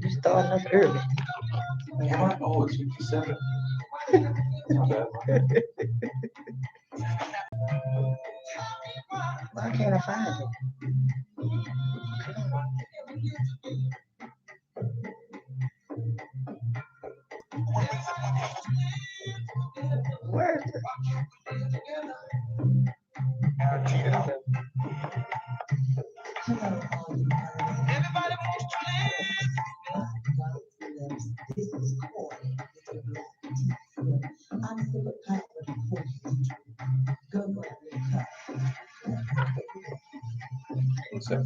You starting us early. Oh, it's 57. Why can't I find it? Where is it? What's that?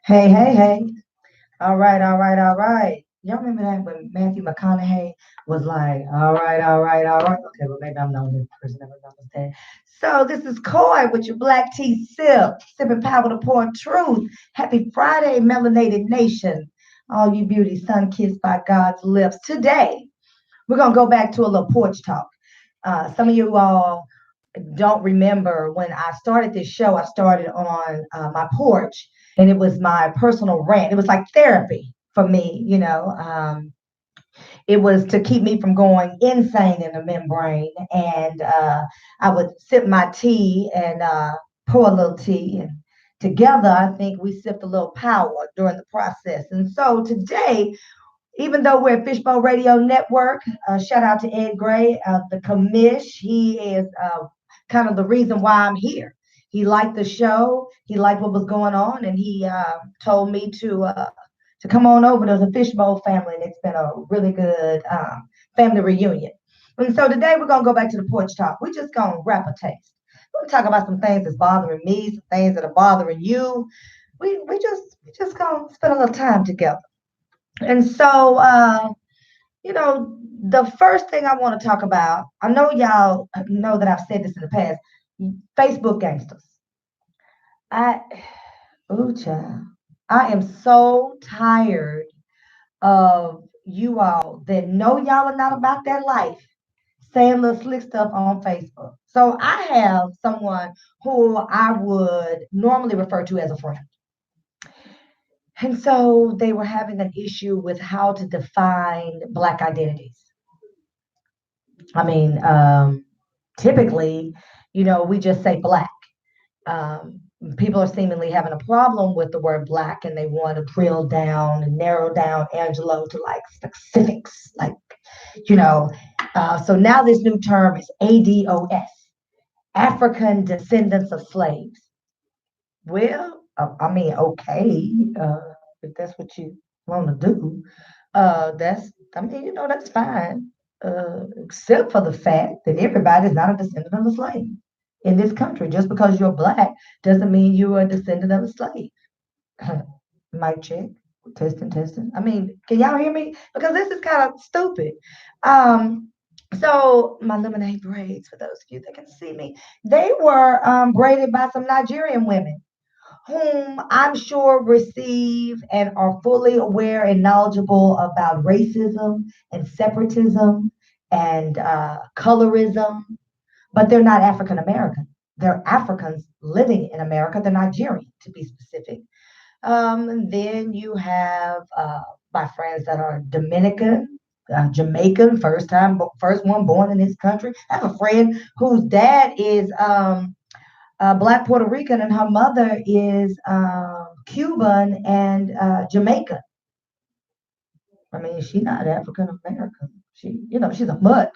Hey, hey, hey. All right, all right, all right. Y'all remember that when Matthew McConaughey was like, all right, all right, all right. Okay, well, maybe I'm the only person that remembers that. So this is Coy with your black tea sip, sipping power to pour truth. Happy Friday, melanated nation. All you beauty sun kissed by God's lips. Today, we're going to go back to a little porch talk. Some of you all don't remember when I started this show, I started on my porch and it was my personal rant. It was like therapy for me, you know. It was to keep me from going insane in the membrane. And I would sip my tea and pour a little tea. And together, I think we sipped a little power during the process. And so today, even though we're at Fishbowl Radio Network, shout out to Ed Gray, the commish. He is kind of the reason why I'm here. He liked the show. He liked what was going on, and he told me to come on over to the Fishbowl family. And it's been a really good family reunion. And so today we're gonna go back to the porch talk. We're just gonna wrap a taste. We're gonna talk about some things that's bothering me, some things that are bothering you. We just gonna spend a little time together. And so, the first thing I want to talk about, I know y'all know that I've said this in the past, Facebook gangsters. I, ooh, child, I am so tired of you all that know y'all are not about that life saying little slick stuff on Facebook. So I have someone who I would normally refer to as a friend. And so they were having an issue with how to define Black identities. I mean, typically, we just say Black. Um, People are seemingly having a problem with the word Black and they want to drill down and narrow down Angelo to like specifics, like, you know. So now this new term is ADOS, African Descendants of Slaves. Well, I mean, okay, if that's what you want to do, I mean, that's fine, except for the fact that everybody's not a descendant of a slave in this country. Just because you're black doesn't mean you're a descendant of a slave. Mic check, testing, testing. I mean, can y'all hear me? Because this is kind of stupid. Um, so my lemonade braids, for those of you that can see me, they were braided by some Nigerian women whom I'm sure receive and are fully aware and knowledgeable about racism and separatism and colorism, but they're not African American. They're Africans living in America. They're Nigerian, to be specific. And then you have my friends that are Dominican, Jamaican, first one born in this country. I have a friend whose dad is Black Puerto Rican, and her mother is Cuban and Jamaican. I mean, she's not African American. She's a mutt.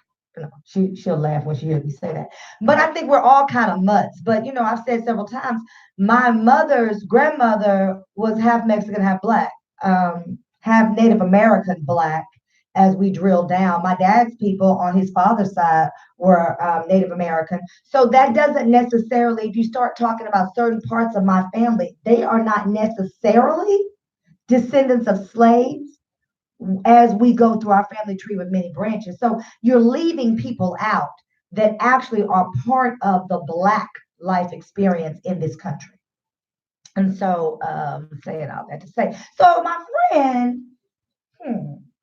She'll laugh when she hears me say that. But I think we're all kind of mutts. But I've said several times, my mother's grandmother was half Mexican, half black, half Native American black. As we drill down, my dad's people on his father's side were Native American. So that doesn't necessarily, if you start talking about certain parts of my family, they are not necessarily descendants of slaves as we go through our family tree with many branches. So you're leaving people out that actually are part of the Black life experience in this country. And so, saying all that to say, so my friend,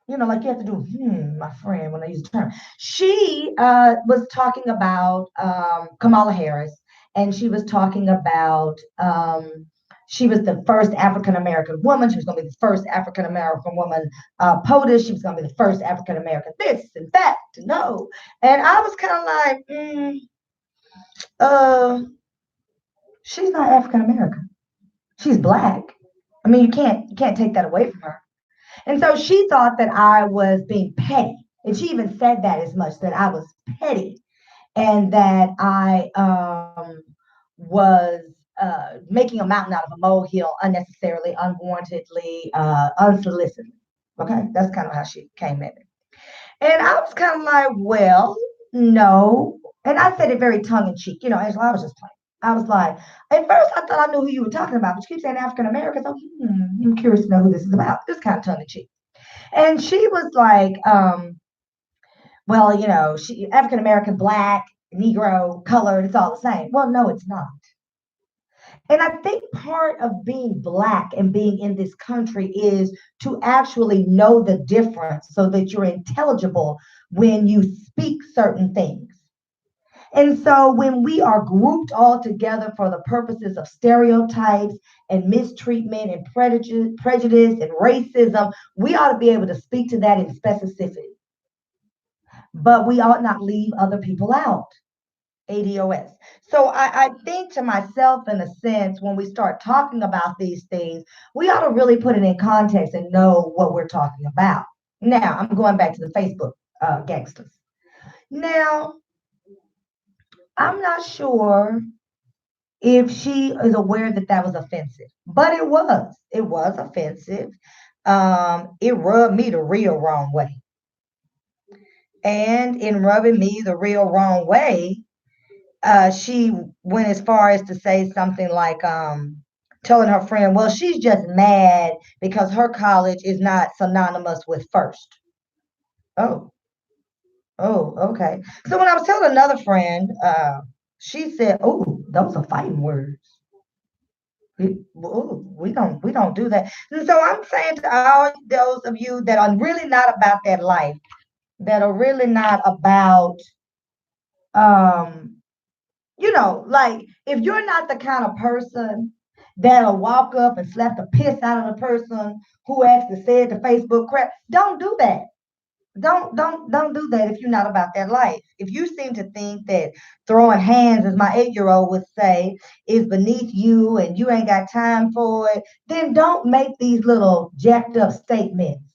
Like you have to do, my friend, when I use the term. She was talking about Kamala Harris, and she was talking about she was the first African American woman. She was going to be the first African American woman POTUS. She was going to be the first African American this and that to know. And I was kind of like, uh, she's not African American. She's black. I mean, you can't take that away from her. And so she thought that I was being petty. And she even said that as much that I was petty and that I was making a mountain out of a molehill unnecessarily, unwarrantedly, unsolicited. Okay, that's kind of how she came at it. And I was kind of like, well, no. And I said it very tongue in cheek, Angela, I was just playing. I was like, at first I thought I knew who you were talking about, but you keep saying African Americans. I'm curious to know who this is about. This kind of tongue in cheek. And she was like, well, she African American, black, Negro, colored, it's all the same. Well, no, it's not. And I think part of being black and being in this country is to actually know the difference so that you're intelligible when you speak certain things. And so when we are grouped all together for the purposes of stereotypes and mistreatment and prejudice and racism, we ought to be able to speak to that in specificity. But we ought not leave other people out. ADOS. So I think to myself, in a sense, when we start talking about these things, we ought to really put it in context and know what we're talking about. Now, I'm going back to the Facebook gangsters. Now, I'm not sure if she is aware that that was offensive, but it was. It was offensive. It rubbed me the real wrong way. And in rubbing me the real wrong way, she went as far as to say something like telling her friend, well, she's just mad because her college is not synonymous with first. Oh, oh, okay. So when I was telling another friend, she said, oh, those are fighting words. We don't do that. And so I'm saying to all those of you that are really not about that life, that are really not about um like if you're not the kind of person that'll walk up and slap the piss out of the person who actually said the Facebook crap, don't do that. Don't do that if you're not about that life. If you seem to think that throwing hands, as my 8-year-old would say, is beneath you and you ain't got time for it, then don't make these little jacked up statements.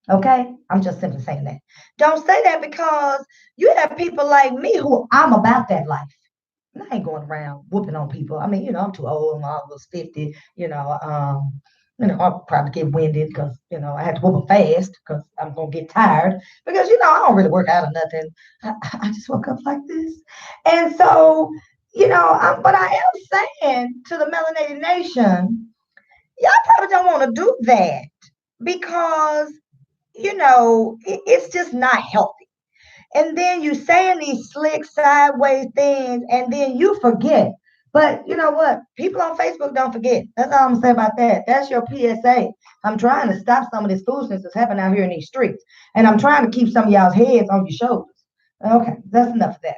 Okay? I'm just simply saying that. Don't say that because you have people like me who I'm about that life. I ain't going around whooping on people. I mean, I'm too old. I'm almost 50. I'll probably get winded because, I had to whoop them fast because I'm going to get tired because, I don't really work out or nothing. I just woke up like this. And so, but I am saying to the melanated nation, y'all probably don't want to do that because, it's just not healthy. And then you saying these slick sideways things, and then you forget. But you know what? People on Facebook don't forget. That's all I'm gonna say about that. That's your PSA. I'm trying to stop some of this foolishness that's happening out here in these streets, and I'm trying to keep some of y'all's heads on your shoulders. Okay, that's enough of that.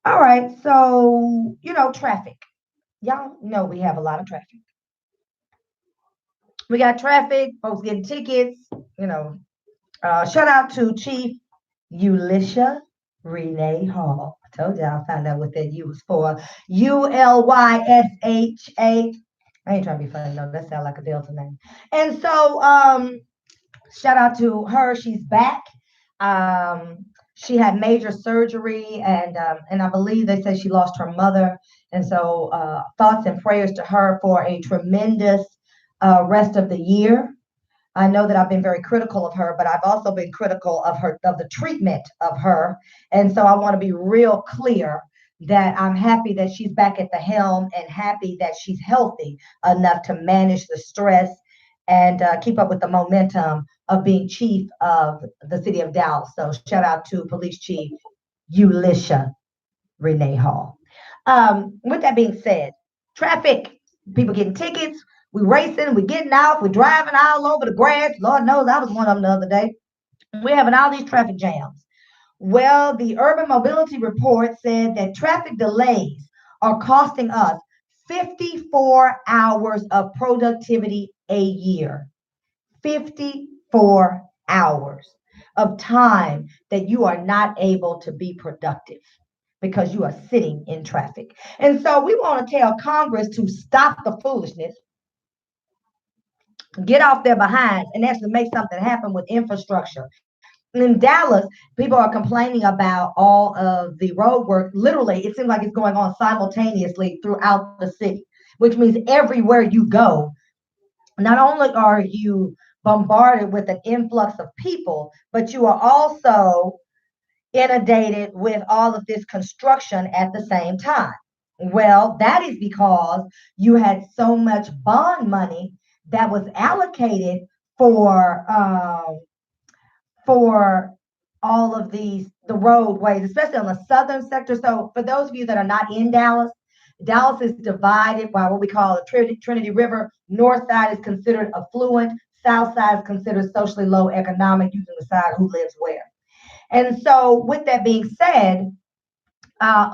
All right. So traffic. Y'all know we have a lot of traffic. We got traffic. Folks getting tickets. You know, shout out to Chief Ulyssa Renee Hall. I told you I found out what that U was for. Ulyssha. I ain't trying to be funny, no. That sounds like a Delta name. And so, shout out to her. She's back. She had major surgery, and I believe they said she lost her mother. And so, thoughts and prayers to her for a tremendous rest of the year. I know that I've been very critical of her, but I've also been critical of the treatment of her. And so I want to be real clear that I'm happy that she's back at the helm and happy that she's healthy enough to manage the stress and keep up with the momentum of being chief of the city of Dallas. So shout out to Police Chief Ulyssa Renee Hall. With that being said, traffic, people getting tickets. We racing, we getting out, we driving all over the grass. Lord knows I was one of them the other day. We're having all these traffic jams. Well, the urban mobility report said that traffic delays are costing us 54 hours of productivity a year. 54 hours of time that you are not able to be productive because you are sitting in traffic. And so we want to tell Congress to stop the foolishness, get off their behinds, and actually make something happen with infrastructure. In Dallas, people are complaining about all of the road work. Literally, it seems like it's going on simultaneously throughout the city, which means everywhere you go, not only are you bombarded with an influx of people, but you are also inundated with all of this construction at the same time. Well, that is because you had so much bond money that was allocated for for all of the roadways, especially on the southern sector. So for those of you that are not in Dallas, Dallas is divided by what we call the Trinity River. North side is considered affluent, south side is considered socially low economic, you can decide who lives where. And so with that being said,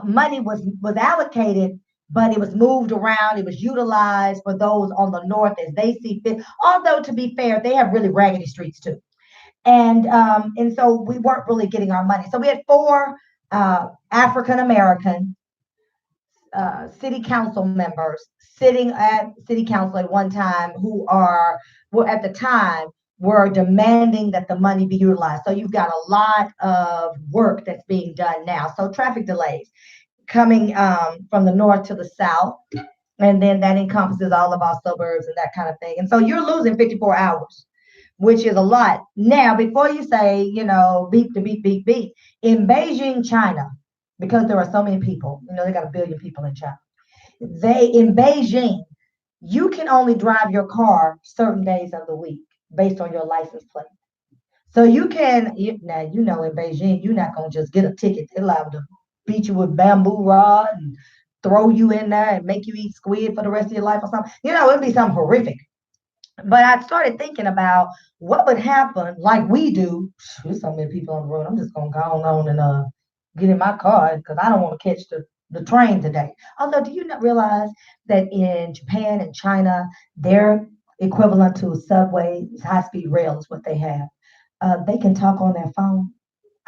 money was allocated, but it was moved around. It was utilized for those on the north as they see fit. Although to be fair, they have really raggedy streets too. And so we weren't really getting our money. So we had four African American city council members sitting at city council at one time who were at the time were demanding that the money be utilized. So you've got a lot of work that's being done now. So traffic delays coming from the north to the south, and then that encompasses all of our suburbs and that kind of thing. And so you're losing 54 hours, which is a lot. Now, before you say, beep to beep, beep, beep, in Beijing, China, because there are so many people, they got 1 billion people in China. In Beijing, you can only drive your car certain days of the week based on your license plate. So now, in Beijing, you're not going to just get a ticket. They're liable to beat you with bamboo rod and throw you in there and make you eat squid for the rest of your life or something. It'd be something horrific. But I started thinking about what would happen, like we do. There's so many people on the road. I'm just gonna go on and get in my car because I don't want to catch the train today. Although, do you not realize that in Japan and China, their equivalent to subway, high-speed rail is what they have. They can talk on their phone.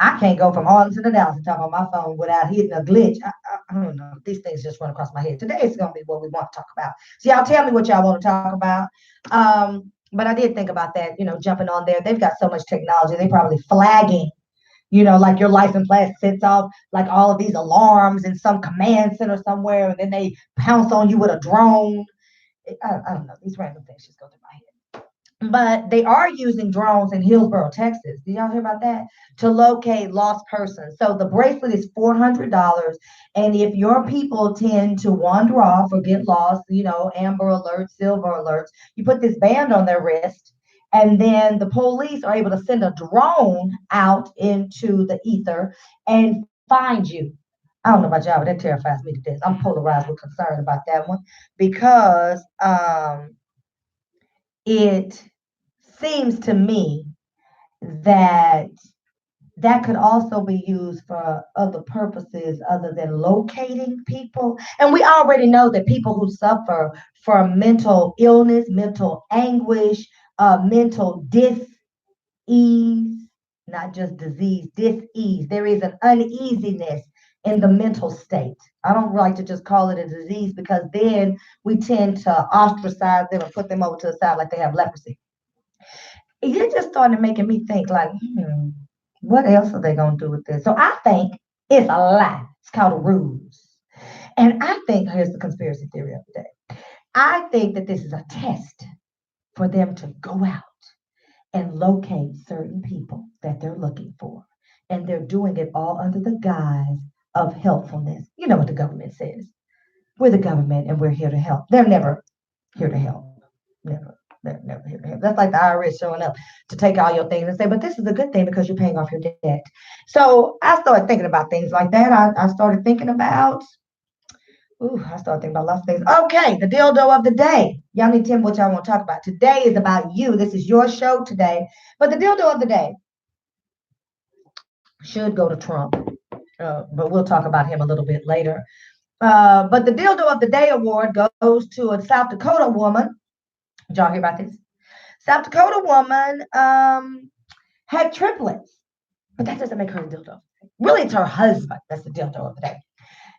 I can't go from Arlington to Dallas and talk on my phone without hitting a glitch. I don't know. These things just run across my head. Today is going to be what we want to talk about. So y'all tell me what y'all want to talk about. But I did think about that, jumping on there. They've got so much technology. They probably flagging, like your license plate sets off like all of these alarms in some command center somewhere, and then they pounce on you with a drone. I don't know. These random things just go through my head. But they are using drones in Hillsborough, Texas. Did y'all hear about that? To locate lost persons. So the bracelet is $400. And if your people tend to wander off or get lost, amber alerts, silver alerts, you put this band on their wrist. And then the police are able to send a drone out into the ether and find you. I don't know about y'all, but that terrifies me to death. I'm polarized with concern about that one because it seems to me that that could also be used for other purposes other than locating people. And we already know that people who suffer from mental illness, mental anguish, mental dis-ease, not just disease, dis-ease. There is an uneasiness in the mental state. I don't like to just call it a disease because then we tend to ostracize them and put them over to the side like they have leprosy. It just started making me think like, what else are they going to do with this? So I think it's a lie. It's called a ruse. And I think, here's the conspiracy theory of the day. I think that this is a test for them to go out and locate certain people that they're looking for. And they're doing it all under the guise of helpfulness. You know what the government says. We're the government and we're here to help. They're never here to help. Never. They're never here to help. That's like the IRS showing up to take all your things and say, but this is a good thing because you're paying off your debt. So I started thinking about things like that. I started thinking about Ooh, I started thinking about lots of things. Okay, the dildo of the day. Y'all need to tell me what y'all want to talk about. Today is about you. This is your show today. But the dildo of the day should go to Trump. But we'll talk about him a little bit later. But the dildo of the day award goes to a South Dakota woman. Did y'all hear about this? South Dakota woman had triplets, but that doesn't make her a dildo. Really, it's her husband that's the dildo of the day.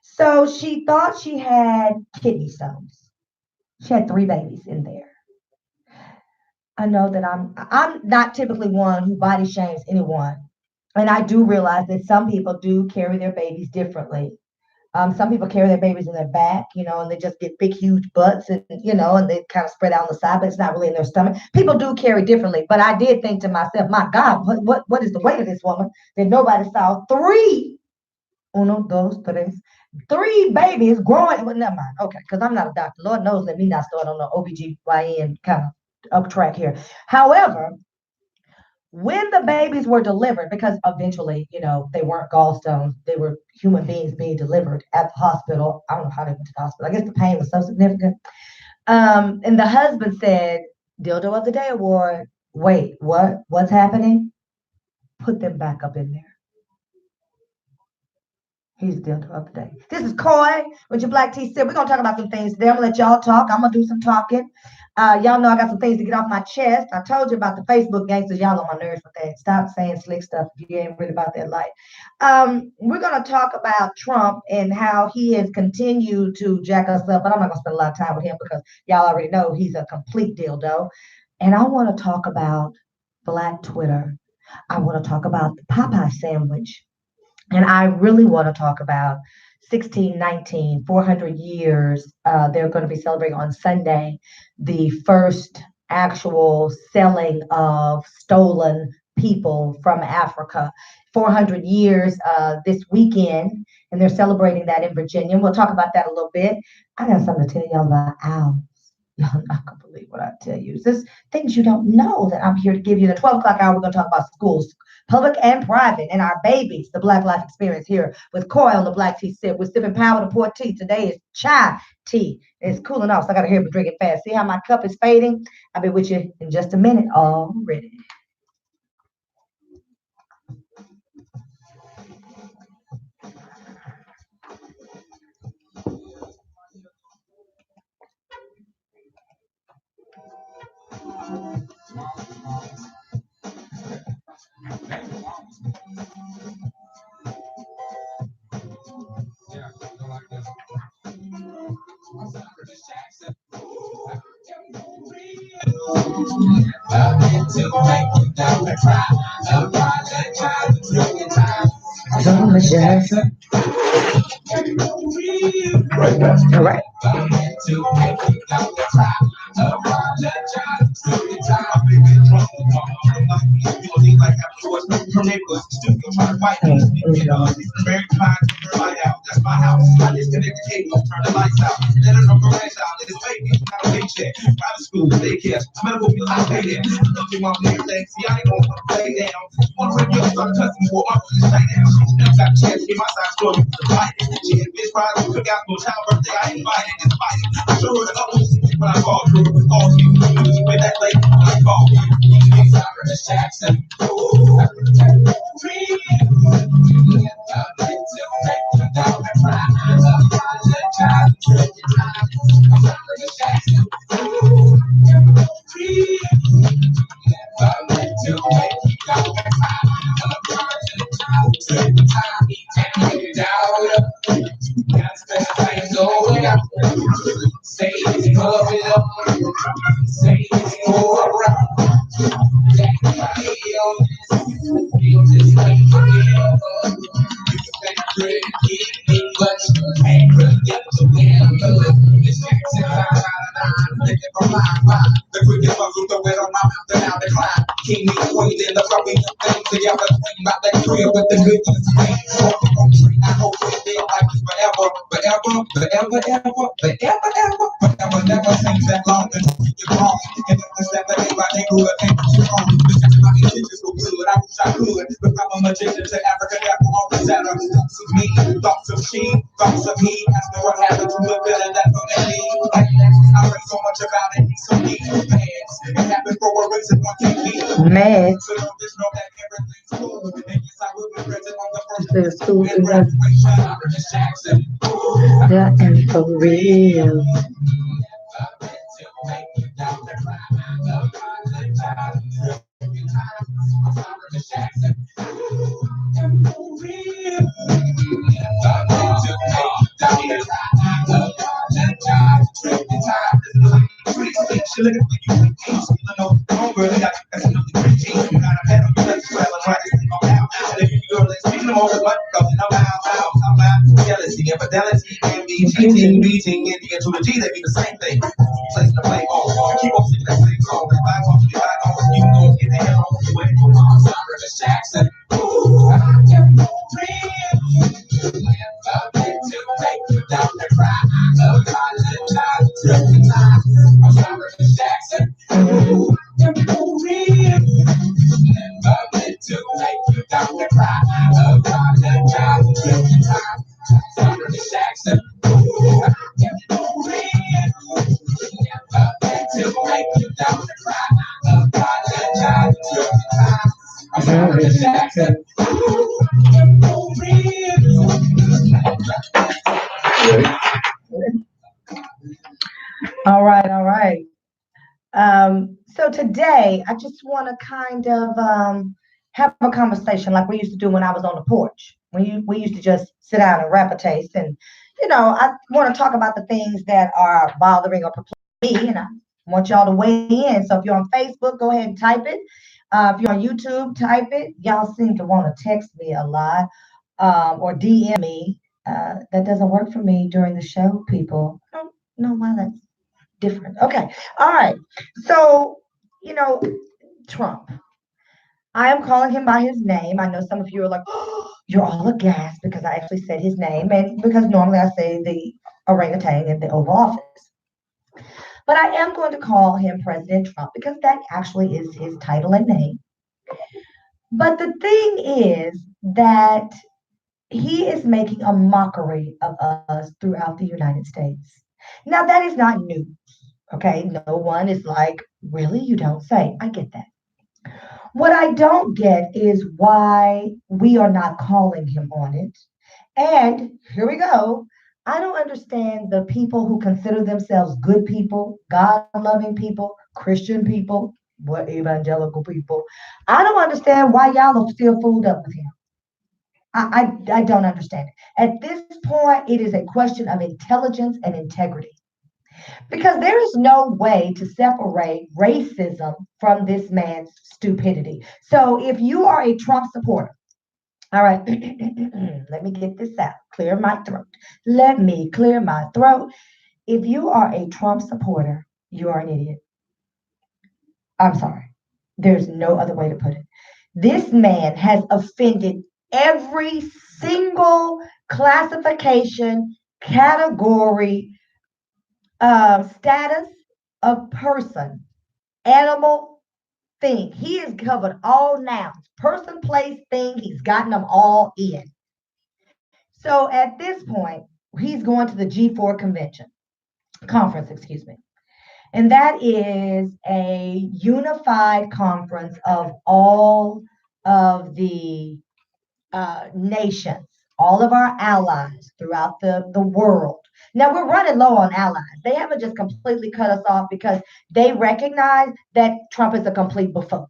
So she thought she had kidney stones. She had three babies in there. I know that I'm not typically one who body shames anyone, and I do realize that some people do carry their babies differently. Some people carry their babies in their back, and they just get big, huge butts, and they kind of spread out on the side, but it's not really in their stomach. People do carry differently, but I did think to myself, my God, what is the weight of this woman that nobody saw? Uno, dos, tres, three babies growing. Well, never mind. Okay, because I'm not a doctor. Lord knows, let me not start on the OBGYN kind of up track here. However, when the babies were delivered, because eventually, they weren't gallstones, they were human beings being delivered at the hospital. I don't know how they went to the hospital. I guess the pain was so significant. And the husband said, Dildo of the Day Award. Wait, what? What's happening? Put them back up in there. He's the dildo of the day. This is Coy with your Black Tea Sip. We're going to talk about some things today. I'm going to let y'all talk. I'm going to do some talking. Y'all know I got some things to get off my chest. I told you about the Facebook gangsters. Y'all on my nerves with that. Stop saying slick stuff if you ain't really about that life. We're going to talk about Trump and how he has continued to jack us up. But I'm not going to spend a lot of time with him because y'all already know he's a complete dildo. And I want to talk about Black Twitter. I want to talk about the Popeye sandwich. And I really want to talk about 1619, 400 years. They're going to be celebrating on Sunday the first actual selling of stolen people from Africa. 400 years this weekend, and they're celebrating that in Virginia. We'll talk about that a little bit. I got something to tell y'all about owls. Y'all not gonna believe what I tell you. There's things you don't know that I'm here to give you. The 12 o'clock hour, we're gonna talk about schools, public and private, and our babies, the Black Life Experience here with Coy on the Black Tea Sip. We're sipping power to pour tea. Today is chai tea. It's cooling off, so I gotta hear me drink it fast. See how my cup is fading? I'll be with you in just a minute already. All right. pictures so good. I wish I could become a magician to Africa, after all the shadow. Thoughts of me, thoughts of she, thoughts of he. Asking what happened to the feeling that from me. I read so much about it, so deep. It happened for a reason, one can't be. Man, So just know that everything's cool. And yes, I will be present on the first they're of so school in graduation. Robert Jackson. that and for real. Jealousy, infidelity, envy, cheating, beating, Indian to the G, they be the same thing. Place to play on. Keep on singing that same song. If I talk to me, I know you gon' get the hell on the way. I'm sorry, Jackson. Ooh, I am for real. Never meant to make you down the cry. Apologize, took the time. I'm sorry, Jackson. Ooh, I am for real. Never meant to make you down the cry. Apologize, took the time. I'm sorry, Jackson. Ooh, I am for real. Never meant to make you down the cry. Apologize, took the time. I'm sorry, Jackson. Ooh, I am for real. All right, all right. So today I just want to kind of have a conversation like we used to do when I was on the porch. We used to just sit down and rap a taste, and I want to talk about the things that are bothering or perplexing me, and I want y'all to weigh in. So if you're on Facebook, go ahead and type it. If you're on YouTube, type it. Y'all seem to want to text me a lot or DM me. That doesn't work for me during the show, people. I don't know why that's different. Okay. All right. So, you know, Trump. I am calling him by his name. I know some of you are like, oh, you're all aghast because I actually said his name, and because normally I say the orangutan in the Oval Office. But I am going to call him President Trump because that actually is his title and name. But the thing is that he is making a mockery of us throughout the United States. Now, that is not new. Okay, no one is like, really? You don't say. I get that. What I don't get is why we are not calling him on it. And here we go. I don't understand the people who consider themselves good people, God loving people, Christian people, what evangelical people. I don't understand why y'all are still fooled up with him. I don't understand it. At this point, it is a question of intelligence and integrity. Because there is no way to separate racism from this man's stupidity. So if you are a Trump supporter, all right, let me get this out, clear my throat. Let me clear my throat. If you are a Trump supporter, you are an idiot. I'm sorry. There's no other way to put it. This man has offended every single classification, category, status of person, animal, thing. He has covered all nouns, person, place, thing. He's gotten them all in. So at this point, he's going to the G4 conference, excuse me. And that is a unified conference of all of the nations, all of our allies throughout the world. Now we're running low on allies. They haven't just completely cut us off because they recognize that Trump is a complete buffoon.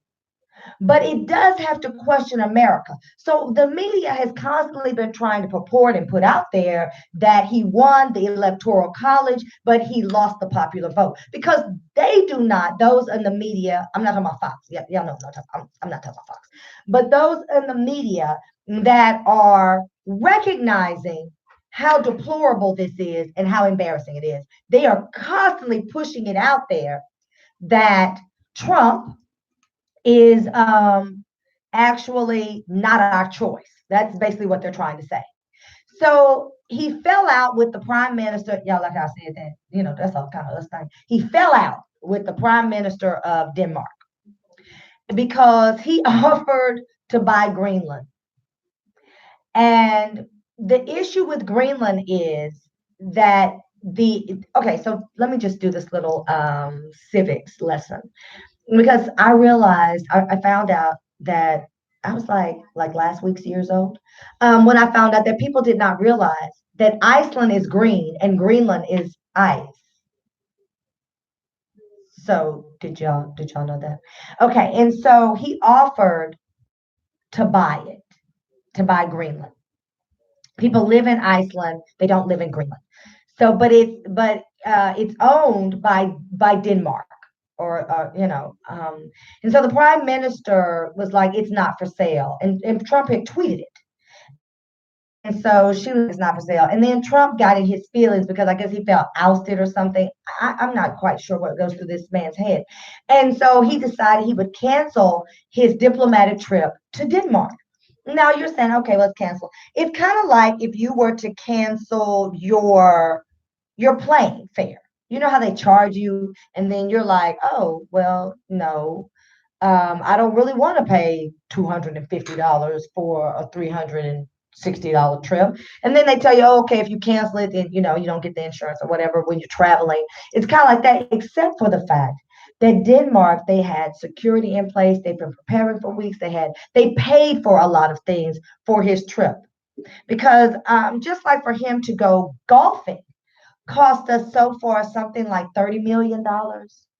But it does have to question America. So the media has constantly been trying to purport and put out there that he won the electoral college, but he lost the popular vote because they do not, those in the media, I'm not talking about Fox. Yeah, y'all know I'm not talking about Fox, but those in the media that are recognizing how deplorable this is and how embarrassing it is. They are constantly pushing it out there that Trump is actually not our choice. That's basically what they're trying to say. So he fell out with the prime minister. Y'all like how I said that, that's all kind of us thing. He fell out with the prime minister of Denmark. because he offered to buy Greenland. And the issue with Greenland is that okay, so let me just do this little civics lesson, because I realized I found out that I was like last week's years old, when I found out that people did not realize that Iceland is green and Greenland is ice. So did y'all know that? Okay, and so he offered to buy it, to buy Greenland. People live in Iceland, they don't live in Greenland. So, but it's owned by Denmark, or and so the prime minister was like, it's not for sale, and Trump had tweeted it. And so she was like, it's not for sale. And then Trump got in his feelings because I guess he felt ousted or something. I'm not quite sure what goes through this man's head. And so he decided he would cancel his diplomatic trip to Denmark. Now you're saying, okay, let's cancel. It's kind of like if you were to cancel your plane fare. You know how they charge you, and then you're like, oh, well, no, I don't really want to pay $250 for a $360 trip. And then they tell you, oh, okay, if you cancel it, then you don't get the insurance or whatever when you're traveling. It's kind of like that, except for the fact that Denmark, they had security in place. They've been preparing for weeks. They paid for a lot of things for his trip, because just like for him to go golfing cost us so far something like $30 million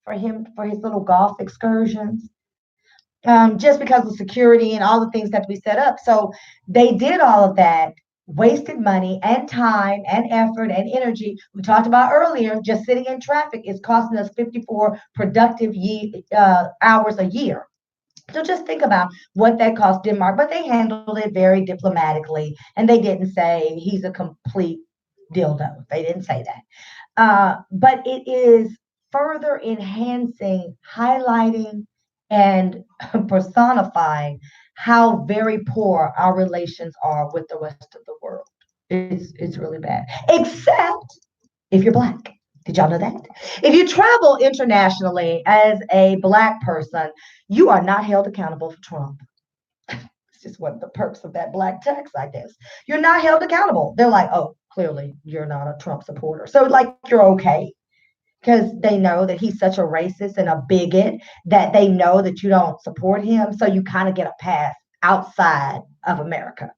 for him, for his little golf excursions, just because of security and all the things that have to be set up. So they did all of that, wasted money and time and effort and energy. We talked about earlier, just sitting in traffic is costing us 54 productive hours a year. So just think about what that cost Denmark, but they handled it very diplomatically, and they didn't say he's a complete dildo. They didn't say that. But it is further enhancing, highlighting, and personifying how very poor our relations are with the rest of the world. It's really bad. Except if you're black. Did y'all know that? If you travel internationally as a black person, you are not held accountable for Trump. It's just one of the perks of that black tax, I guess. You're not held accountable. They're like, oh, clearly you're not a Trump supporter. So, like, you're okay, because they know that he's such a racist and a bigot, that they know that you don't support him. So you kind of get a pass outside of America.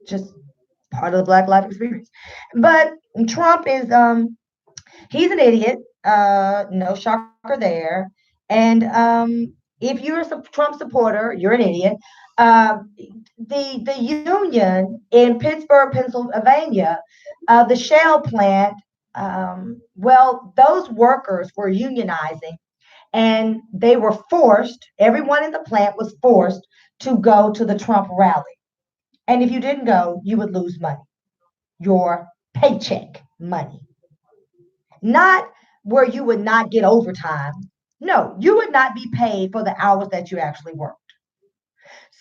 Just part of the Black life experience. But Trump is he's an idiot. No shocker there. And if you're a Trump supporter, you're an idiot. Um, the union in Pittsburgh, Pennsylvania, the Shell plant. Well, those workers were unionizing, and they were forced. Everyone in the plant was forced to go to the Trump rally. And if you didn't go, you would lose money, your paycheck money. Not where you would not get overtime. No, you would not be paid for the hours that you actually worked.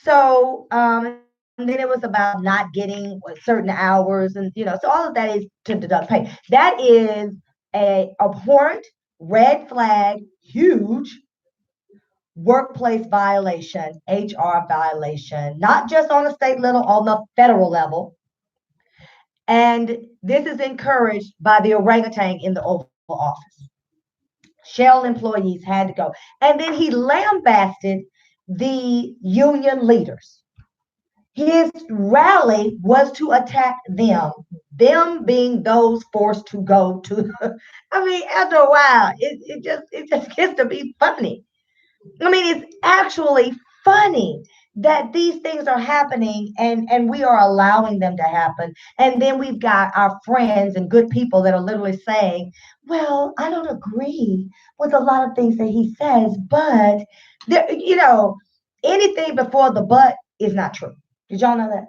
So, and then it was about not getting certain hours, and so all of that is to deduct pay. That is a abhorrent, red flag, huge workplace violation, HR violation, not just on the state level, on the federal level. And this is encouraged by the orangutan in the Oval Office. Shell employees had to go. And then he lambasted the union leaders. His rally was to attack them being those forced to go to. I mean, after a while, it just gets to be funny. I mean, it's actually funny that these things are happening, and we are allowing them to happen. And then we've got our friends and good people that are literally saying, well, I don't agree with a lot of things that he says, but there, anything before the but is not true. Did y'all know that?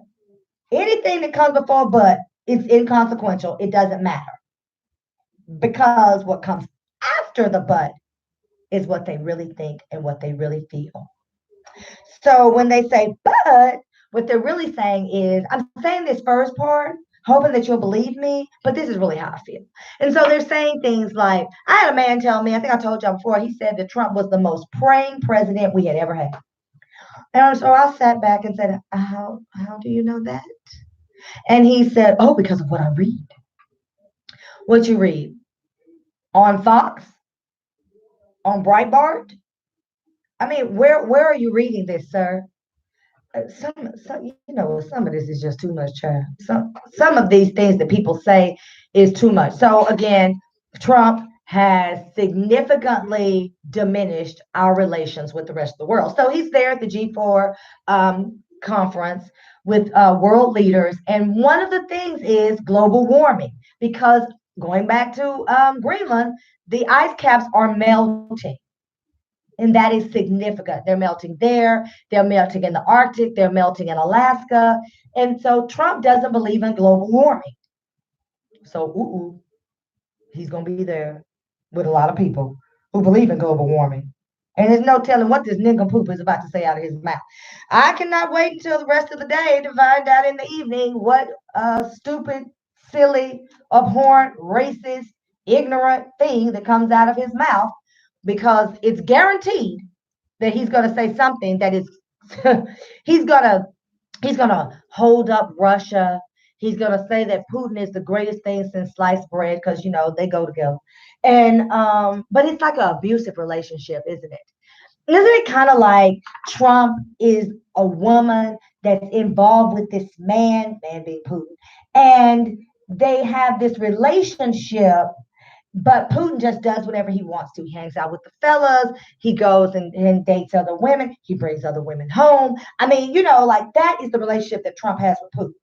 Anything that comes before but is inconsequential. It doesn't matter, because what comes after the but is what they really think and what they really feel. So when they say but, what they're really saying is, I'm saying this first part hoping that you'll believe me, but this is really how I feel. And so they're saying things like, I had a man tell me, I think I told y'all before, he said that Trump was the most praying president we had ever had. And so I sat back and said, how do you know that? And he said, oh, because of what I read. What you read? On Fox? On Breitbart? I mean, where are you reading this, sir? Some of this is just too much, child. Some of these things that people say is too much. So again, Trump has significantly diminished our relations with the rest of the world. So he's there at the G4 conference with world leaders, and one of the things is global warming because going back to Greenland, the ice caps are melting. And that is significant. They're melting there, they're melting in the Arctic, they're melting in Alaska. And so Trump doesn't believe in global warming. So, he's going to be there with a lot of people who believe in global warming. And there's no telling what this nincompoop is about to say out of his mouth. I cannot wait until the rest of the day to find out in the evening what stupid, silly, abhorrent, racist, ignorant thing that comes out of his mouth because it's guaranteed that he's going to say something that is he's going to he's going to hold up Russia. He's going to say that Putin is the greatest thing since sliced bread because they go together. And but it's like an abusive relationship, isn't it? Isn't it kind of like Trump is a woman that's involved with this man being Putin, and they have this relationship, but Putin just does whatever he wants to. He hangs out with the fellas. He goes and dates other women. He brings other women home. I mean, like that is the relationship that Trump has with Putin.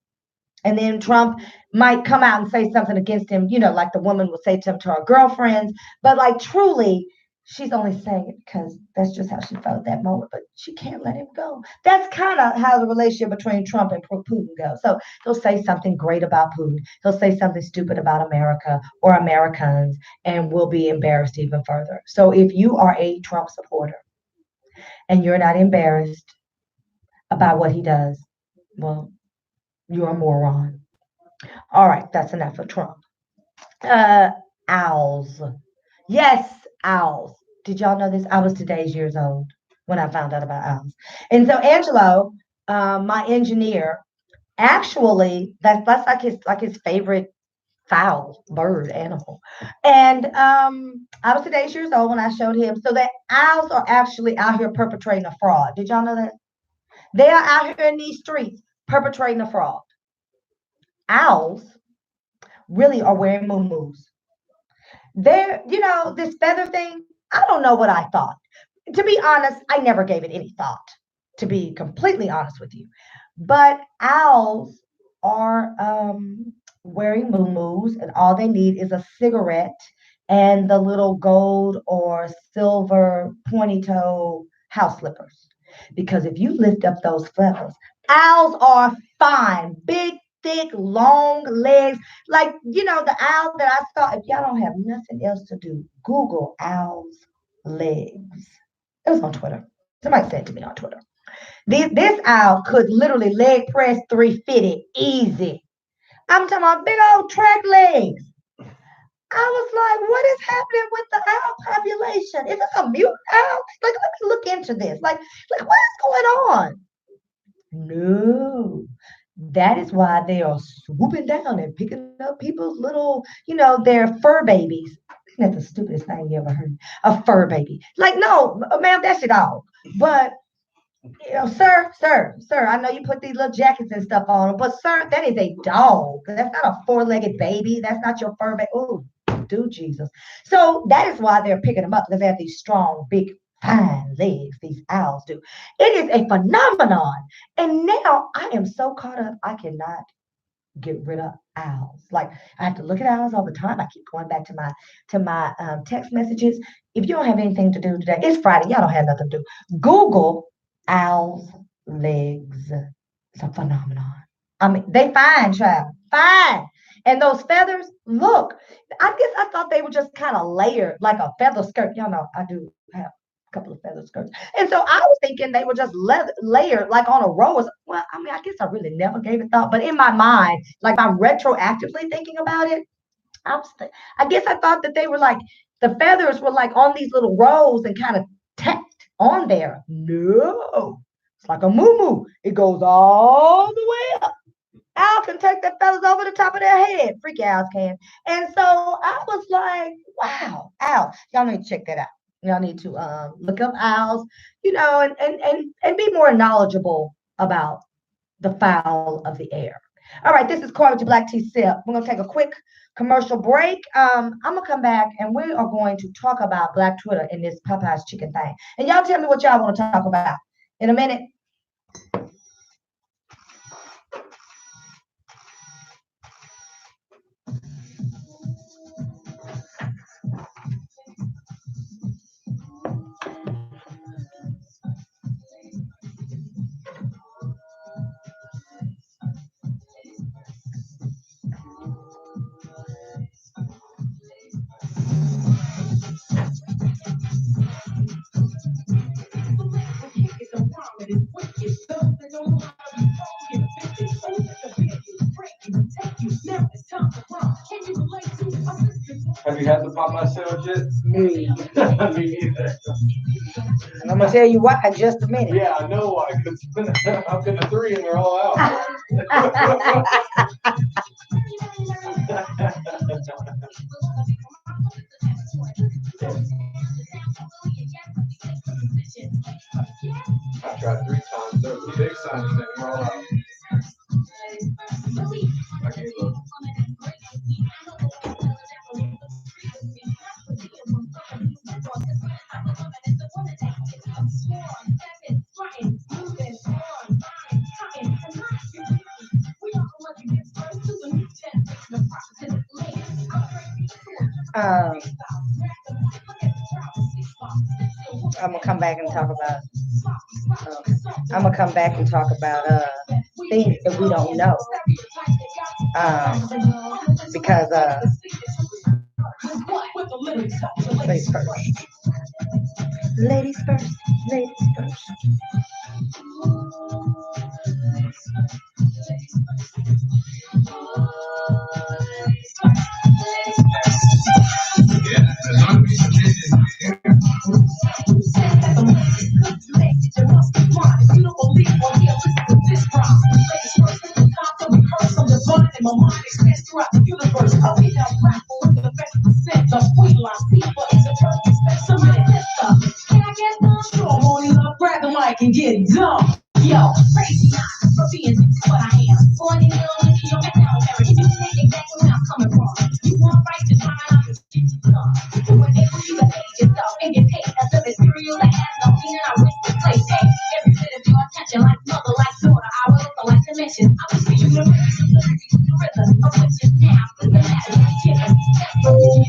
And then Trump might come out and say something against him, like the woman would say to him to her girlfriends. But like truly, she's only saying it because that's just how she felt at that moment. But she can't let him go. That's kind of how the relationship between Trump and Putin goes. So he'll say something great about Putin. He'll say something stupid about America or Americans, and we'll be embarrassed even further. So if you are a Trump supporter and you're not embarrassed about what he does, well, you're a moron. All right, that's enough for Trump. Uh, Owls. Yes, owls. Did y'all know this? I was today's years old when I found out about owls. And so Angelo, my engineer, actually that's like his favorite fowl, bird, animal. And I was today's years old when I showed him. So that owls are actually out here perpetrating a fraud. Did y'all know that? They are out here in these streets perpetrating a fraud. Owls really are wearing moo. This feather thing, I don't know what I thought. To be honest, I never gave it any thought, to be completely honest with you. But owls are wearing moo, and all they need is a cigarette and the little gold or silver pointy toe house slippers. Because if you lift up those feathers, owls are fine, big, thick, long legs. Like, the owl that I saw, if y'all don't have nothing else to do, Google owls' legs. It was on Twitter. Somebody said to me on Twitter. This owl could literally leg press 350 easy. I'm talking about big old track legs. I was like, what is happening with the owl population? Is it a mutant owl? Like, let me look into this. Like what is going on? No, that is why they are swooping down and picking up people's little, their fur babies. That's the stupidest thing you ever heard. A fur baby. Like, no, ma'am, that's your dog. But, sir, I know you put these little jackets and stuff on, but sir, that is a dog. That's not a four-legged baby. That's not your fur baby. Oh, do Jesus. So that is why they're picking them up because they have these strong, big, fine legs. These owls do. It is a phenomenon. And now I am so caught up, I cannot get rid of owls. Like I have to look at owls all the time. I keep going back to my text messages. If you don't have anything to do today, it's Friday. Y'all don't have nothing to do. Google owls legs. It's a phenomenon. I mean, they fine, child. Fine. And those feathers, look, I guess I thought they were just kind of layered like a feather skirt. Y'all know I do have a couple of feather skirts. And so I was thinking they were just layered like on a row. Well, I mean, I guess I really never gave it thought, but in my mind, like I'm retroactively thinking about it, I guess I thought that they were like the feathers were like on these little rows and kind of tacked on there. No, it's like a moo. It goes all the way up. Al can take their feathers over the top of their head. Freaky owls can. And so I was like, wow, Al, y'all need to check that out. Y'all need to look up owls, and be more knowledgeable about the fowl of the air. All right, this is Corey with your Black Tea Sip. We're gonna take a quick commercial break. I'm gonna come back and we are going to talk about Black Twitter in this Popeye's chicken thing. And y'all tell me what y'all want to talk about in a minute. Have you had the Popeye sandwich yet? No. Me neither. And I'm gonna tell you why in just a minute. Yeah, I know why. Because I've been to 3 and they're all out. I tried 3 times. There was a big sign saying they're all out. I gave up. I'm gonna come back and talk about. I'm gonna come back and talk about things that we don't know. Because ladies first. Ladies first. Ladies first. And get dumb. Yo, crazy for being what I am. Born in the middle of your mentality. You know exactly where I'm coming from. You want right to try out the shit you come. Whenever you behave yourself and get paid as a material that has no meaning, I wish to place that. Every bit of your attention, like mother, like daughter, I will also like to mention. I wish for you to the rhythm of which is now the matter. That's what you do.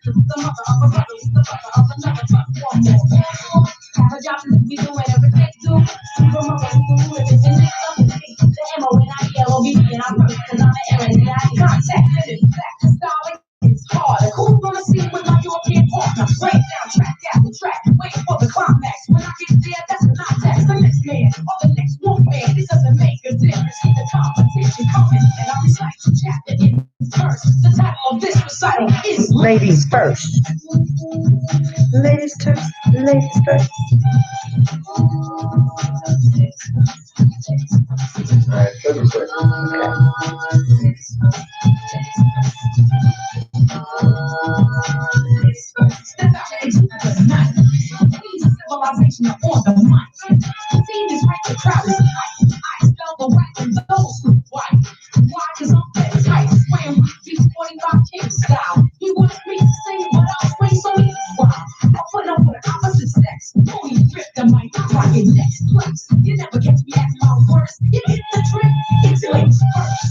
The mother of a brother, the brother of another, trust one more. Have a job to be doing whatever they do. Super mother who can live it in the ammo and I yellow me and I'm first because I'm an errand and I contact it is back to styling. It's hard. Who's gonna see with my European partner? Break down track after track, wait for the climax. When I get there, that's the context. The next man or the next woman, it doesn't make a difference. Keep the competition coming, and I recite the chapter in verse. The title of this recital is Ladies first. Ladies first. Ladies first. Alright, ladies first. Civilization on the mic. See this right, the crowd is hype. I spell the right and those who white. Why? Cause I'm that tight. Spraying my beats 45 king style. He wants me to sing, but I'll swing so he's wild. I'll put up with the opposite sex. Fully rip the mic, rockin' next place. You never catch me at my worst. You hit the trick, it's ladies first.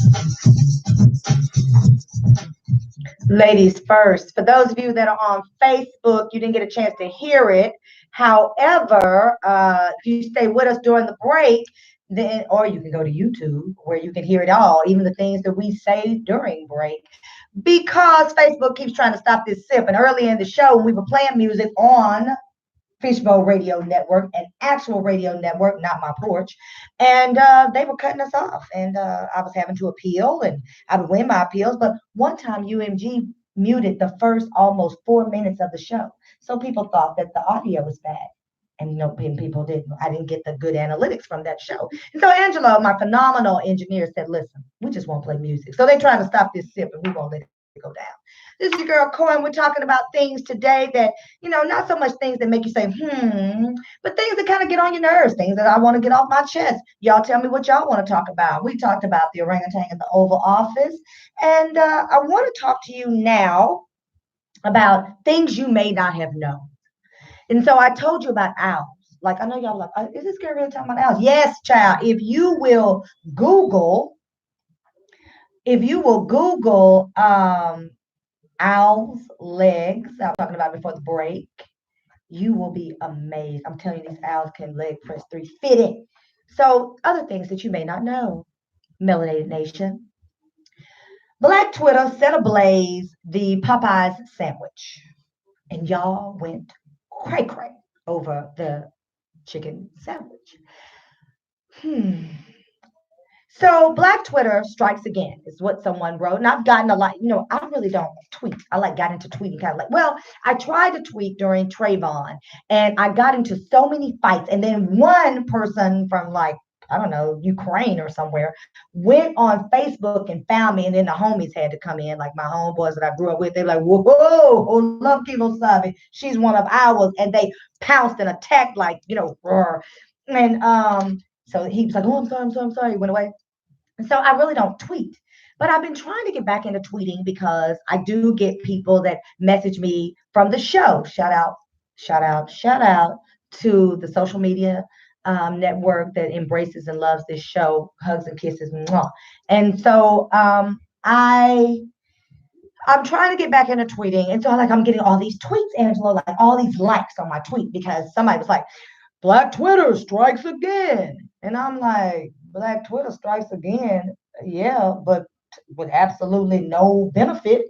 Ladies first. For those of you that are on Facebook, you didn't get a chance to hear it. However, if you stay with us during the break, then or you can go to YouTube where you can hear it all, even the things that we say during break, because Facebook keeps trying to stop this sip. And earlier in the show, when we were playing music on Fishbowl Radio Network, an actual radio network, not my porch. And they were cutting us off. And I was having to appeal and I would win my appeals. But one time UMG muted the first almost 4 minutes of the show. So people thought that the audio was bad. And no, people didn't. I didn't get the good analytics from that show. And so Angelo, my phenomenal engineer, said, listen, we just won't play music. So they tried to stop this sip and we won't let it go down. This is your girl Cohen. We're talking about things today that, not so much things that make you say, but things that kind of get on your nerves, things that I want to get off my chest. Y'all tell me what y'all want to talk about. We talked about the orangutan in the Oval Office. And I want to talk to you now about things you may not have known. And so I told you about owls. Like, I know y'all like, is this girl really talking about owls? Yes, child. Google, if you will Google owls' legs, I was talking about before the break, you will be amazed. I'm telling you, these owls can leg press 350. So, other things that you may not know, Melanated Nation. Black Twitter set ablaze the Popeyes sandwich, and y'all went cray cray over the chicken sandwich. So Black Twitter strikes again is what someone wrote. And I've gotten a lot, I really don't tweet. I got into tweeting kind of like, well, I tried to tweet during Trayvon and I got into so many fights. And then one person from I don't know, Ukraine or somewhere, went on Facebook and found me. And then the homies had to come in, like my homeboys that I grew up with. They're like, whoa, love Kilo Savi. She's one of ours. And they pounced and attacked roar. And so he was like, oh, I'm sorry. He went away. And so I really don't tweet. But I've been trying to get back into tweeting because I do get people that message me from the show. Shout out to the social media network that embraces and loves this show. Hugs and kisses. Mwah. And so I'm trying to get back into tweeting. And so I'm getting all these tweets, Angela, like all these likes on my tweet because somebody was like, Black Twitter strikes again. And I'm like, Black Twitter strikes again. Yeah, but with absolutely no benefit.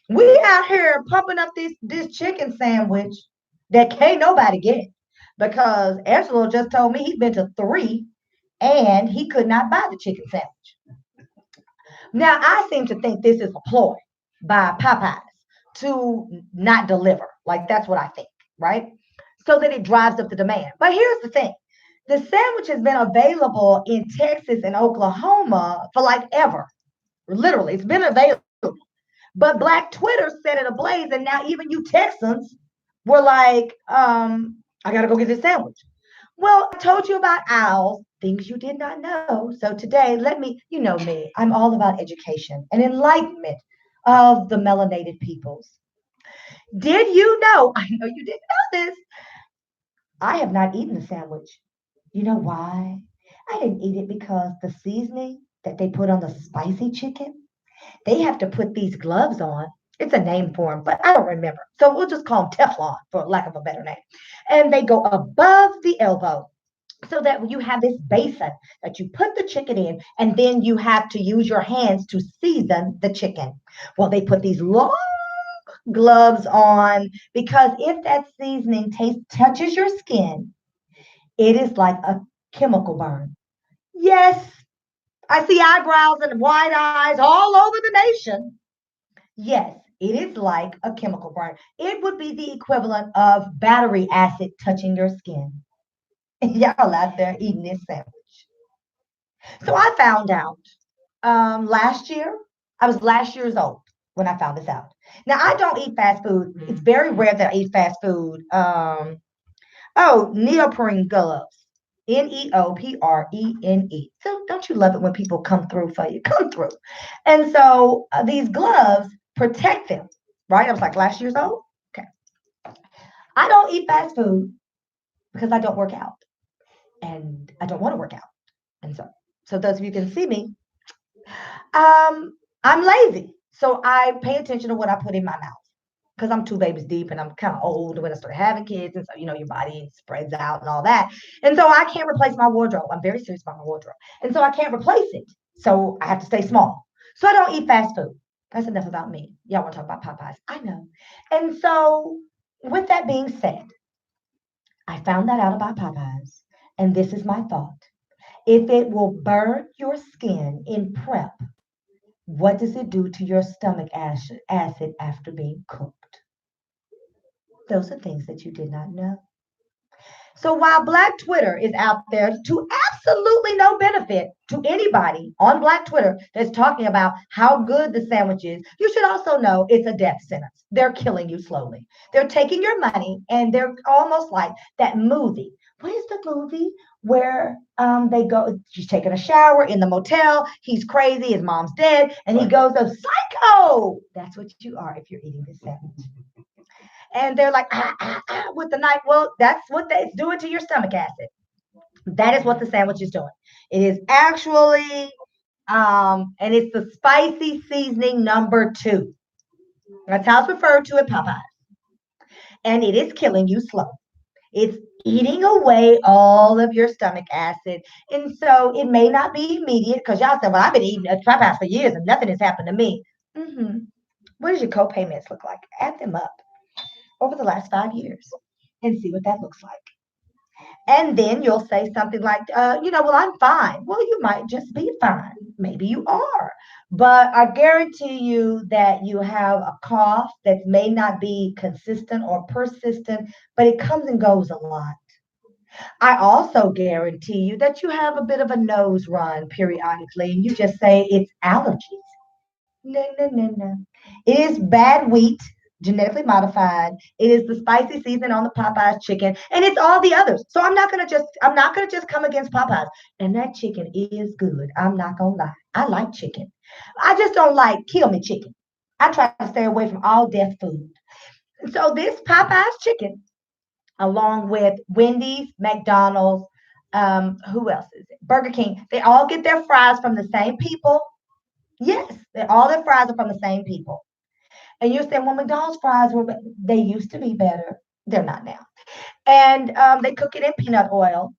We out here pumping up this chicken sandwich that can't nobody get because Angelo just told me he'd been to 3 and he could not buy the chicken sandwich. Now, I seem to think this is a ploy by Popeyes to not deliver. Like, that's what I think, right? So that it drives up the demand. But here's the thing. The sandwich has been available in Texas and Oklahoma for ever. Literally, it's been available. But Black Twitter set it ablaze, and now even you Texans were like, I got to go get this sandwich. Well, I told you about owls, things you did not know. So today, you know me, I'm all about education and enlightenment of the melanated peoples. Did you know? I know you didn't know this. I have not eaten the sandwich. You know why? I didn't eat it because the seasoning that they put on the spicy chicken, they have to put these gloves on. It's a name for them, but I don't remember. So we'll just call them Teflon for lack of a better name. And they go above the elbow so that you have this basin that you put the chicken in, and then you have to use your hands to season the chicken. Well, they put these long gloves on because if that seasoning touches your skin, it is like a chemical burn. Yes, I see eyebrows and wide eyes all over the nation. Yes, it is like a chemical burn. It would be the equivalent of battery acid touching your skin. Y'all out there eating this sandwich. So I found out last year, I was last year's old when I found this out. Now, I don't eat fast food. It's very rare that I eat fast food. Neoprene gloves. Neoprene. So don't you love it when people come through for you? Come through. And so these gloves protect them, right? I was like last year's old. Okay. I don't eat fast food because I don't work out. And I don't want to work out. And so those of you can see me, I'm lazy. So I pay attention to what I put in my mouth because I'm 2 babies deep and I'm kind of old when I start having kids. And so, your body spreads out and all that. And so I can't replace my wardrobe. I'm very serious about my wardrobe. And so I can't replace it. So I have to stay small. So I don't eat fast food. That's enough about me. Y'all want to talk about Popeyes. I know. And so with that being said, I found that out about Popeyes, and this is my thought. If it will burn your skin in prep, what does it do to your stomach acid after being cooked? Those are things that you did not know. So while Black Twitter is out there to absolutely no benefit to anybody on Black Twitter that's talking about how good the sandwich is, you should also know it's a death sentence. They're killing you slowly. They're taking your money and they're almost like that movie. What is the movie where they go? She's taking a shower in the motel. He's crazy. His mom's dead, and he goes, "A psycho." That's what you are if you're eating this sandwich, and they're like with the knife. Well, that's what it's doing to your stomach acid. That is what the sandwich is doing. It is actually, and it's the spicy seasoning number two. That's how it's referred to at Popeyes, and it is killing you slow. It's eating away all of your stomach acid, and so it may not be immediate because y'all said, "Well, I've been eating at Popeyes for years and nothing has happened to me." Mm-hmm. What does your co-payments look like? Add them up over the last 5 years and see what that looks like. And then you'll say something like, well, I'm fine. Well, you might just be fine. Maybe you are. But I guarantee you that you have a cough that may not be consistent or persistent, but it comes and goes a lot. I also guarantee you that you have a bit of a nose run periodically, and you just say it's allergies. No, no, no, no. It is bad wheat, genetically modified. It is the spicy season on the Popeyes chicken, and it's all the others. So I'm not gonna just come against Popeyes. And that chicken is good. I'm not gonna lie. I like chicken. I just don't like kill me chicken. I try to stay away from all death food. So this Popeyes chicken, along with Wendy's, McDonald's, who else is it? Burger King. They all get their fries from the same people. Yes, all their fries are from the same people. And you're saying, well, McDonald's fries they used to be better. They're not now. And they cook it in peanut oil.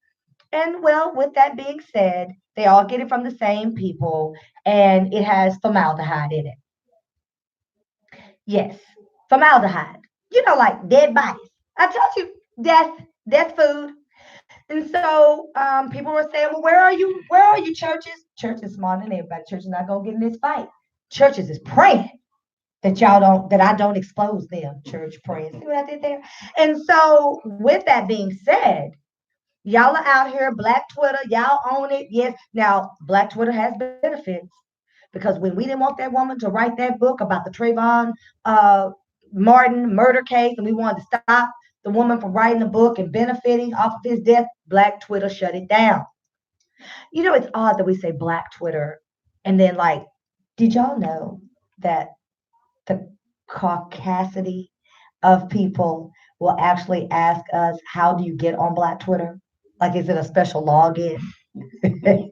And well, with that being said, they all get it from the same people, and it has formaldehyde in it. Yes, formaldehyde. Like dead bodies. I told you, death, death food. And so people were saying, well, where are you? Where are you, churches? Church is smarter than everybody. Church is not gonna get in this fight. Churches is praying that I don't expose them, church praying. See what I did there? And so, with that being said, y'all are out here, Black Twitter, y'all own it. Yes. Now, Black Twitter has benefits because when we didn't want that woman to write that book about the Trayvon uh, Martin murder case, and we wanted to stop the woman from writing the book and benefiting off of his death, Black Twitter shut it down. It's odd that we say Black Twitter, and then like, did y'all know that the caucasity of people will actually ask us, how do you get on Black Twitter? Like, is it a special login? They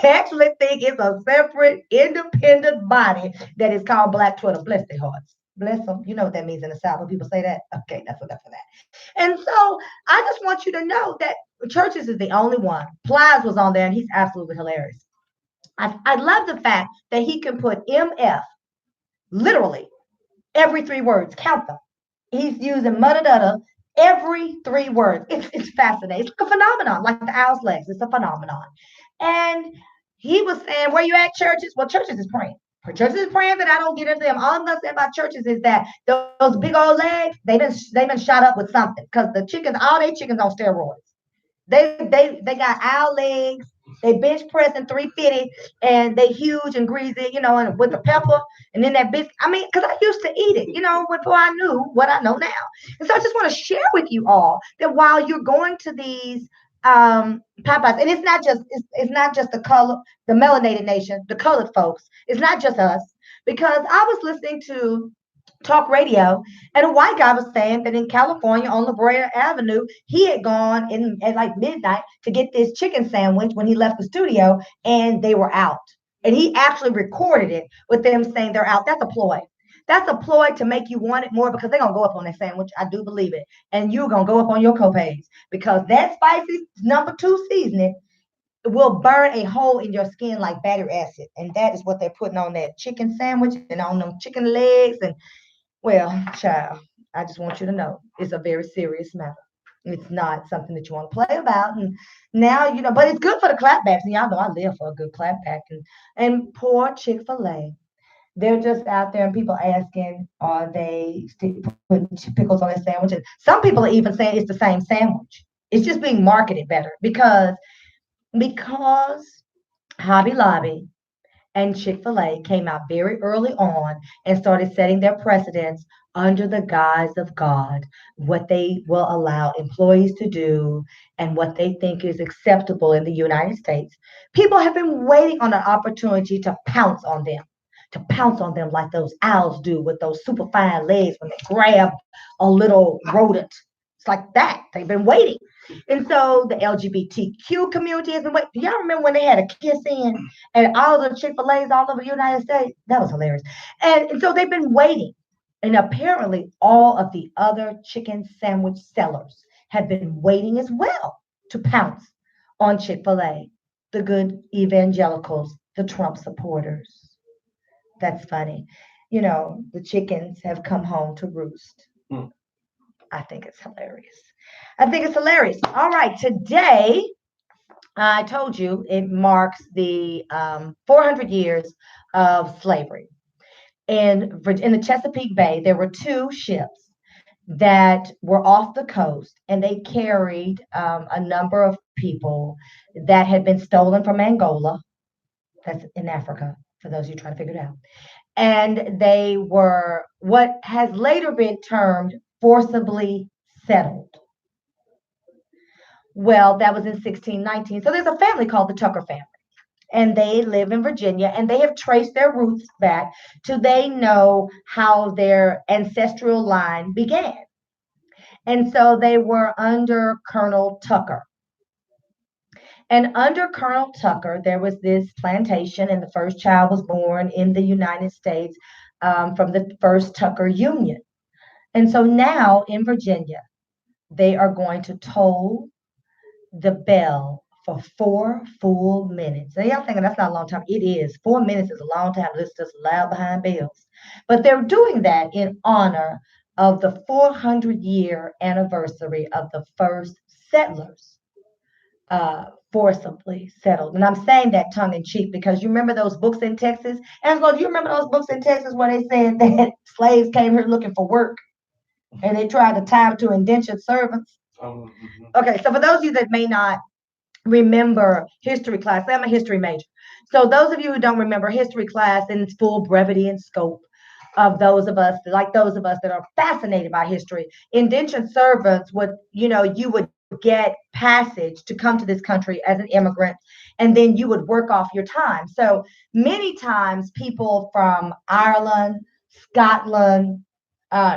actually think it's a separate, independent body that is called Black Twitter. Bless their hearts. Bless them. You know what that means in the South when people say that? Okay, that's enough of that. And so I just want you to know that Churches is the only one. Plies was on there, and he's absolutely hilarious. I love the fact that he can put MF literally every 3 words. Count them. He's using mudda dudda every 3 words. It's fascinating. It's like a phenomenon, like the owl's legs. It's a phenomenon. And he was saying, where you at, churches? Well, churches is praying. Churches is praying that I don't get into them. All I'm gonna say about churches is that those big old legs, they've been shot up with something because the chickens, all they chickens on steroids. They got owl legs. They bench pressing 350, and they huge and greasy, and with the pepper, and then that biscuit. I mean, because I used to eat it, before I knew what I know now. And so I just want to share with you all that while you're going to these Popeyes, and it's not just the color, the melanated nation, the colored folks. It's not just us, because I was listening to talk radio, and a white guy was saying that in California on La Brea Avenue, he had gone in at like midnight to get this chicken sandwich when he left the studio, and they were out. And he actually recorded it with them saying they're out. That's a ploy. That's a ploy to make you want it more because they're gonna go up on that sandwich. I do believe it, and you're gonna go up on your copays because that spicy number 2 seasoning will burn a hole in your skin like battery acid, and that is what they're putting on that chicken sandwich and on them chicken legs and well, child, I just want you to know it's a very serious matter. It's not something that you want to play about. And now, but it's good for the clapbacks. And y'all know I live for a good clapback. And poor Chick-fil-A. They're just out there and people asking, are they putting pickles on their sandwiches? Some people are even saying it's the same sandwich. It's just being marketed better because Hobby Lobby and Chick-fil-A came out very early on and started setting their precedents under the guise of God, what they will allow employees to do and what they think is acceptable in the United States. People have been waiting on an opportunity to pounce on them like those owls do with those super fine legs when they grab a little rodent. It's like that. They've been waiting. And so the LGBTQ community has been waiting. Do y'all remember when they had a kiss in and all the Chick-fil-A's all over the United States? That was hilarious. And so they've been waiting. And apparently all of the other chicken sandwich sellers have been waiting as well to pounce on Chick-fil-A, the good evangelicals, the Trump supporters. That's funny. The chickens have come home to roost. Hmm. I think it's hilarious. I think it's hilarious. All right, today I told you it marks the 400 years of slavery. In the Chesapeake Bay, there were two ships that were off the coast, and they carried a number of people that had been stolen from Angola. That's in Africa, for those of you trying to figure it out. And they were what has later been termed forcibly settled. Well, that was in 1619. So there's a family called the Tucker family, and they live in Virginia, and they have traced their roots back to they know how their ancestral line began. And so they were under Colonel Tucker. And under Colonel Tucker, there was this plantation, and the first child was born in the United States from the first Tucker Union. And so now in Virginia, they are going to toll the bell for 4 full minutes. Now, y'all thinking that's not a long time. It is. 4 minutes is a long time. It's just loud behind bells. But they're doing that in honor of the 400-year anniversary of the first settlers forcibly settled. And I'm saying that tongue in cheek because you remember those books in Texas? Angelo, do you remember those books in Texas where they said that slaves came here looking for work and they tried to tie them to indentured servants? Okay, so for those of you that may not remember history class, I'm a history major. So those of you who don't remember history class in its full brevity and scope of those of us, like those of us that are fascinated by history, indentured servants would, you would get passage to come to this country as an immigrant, and then you would work off your time. So many times people from Ireland, Scotland,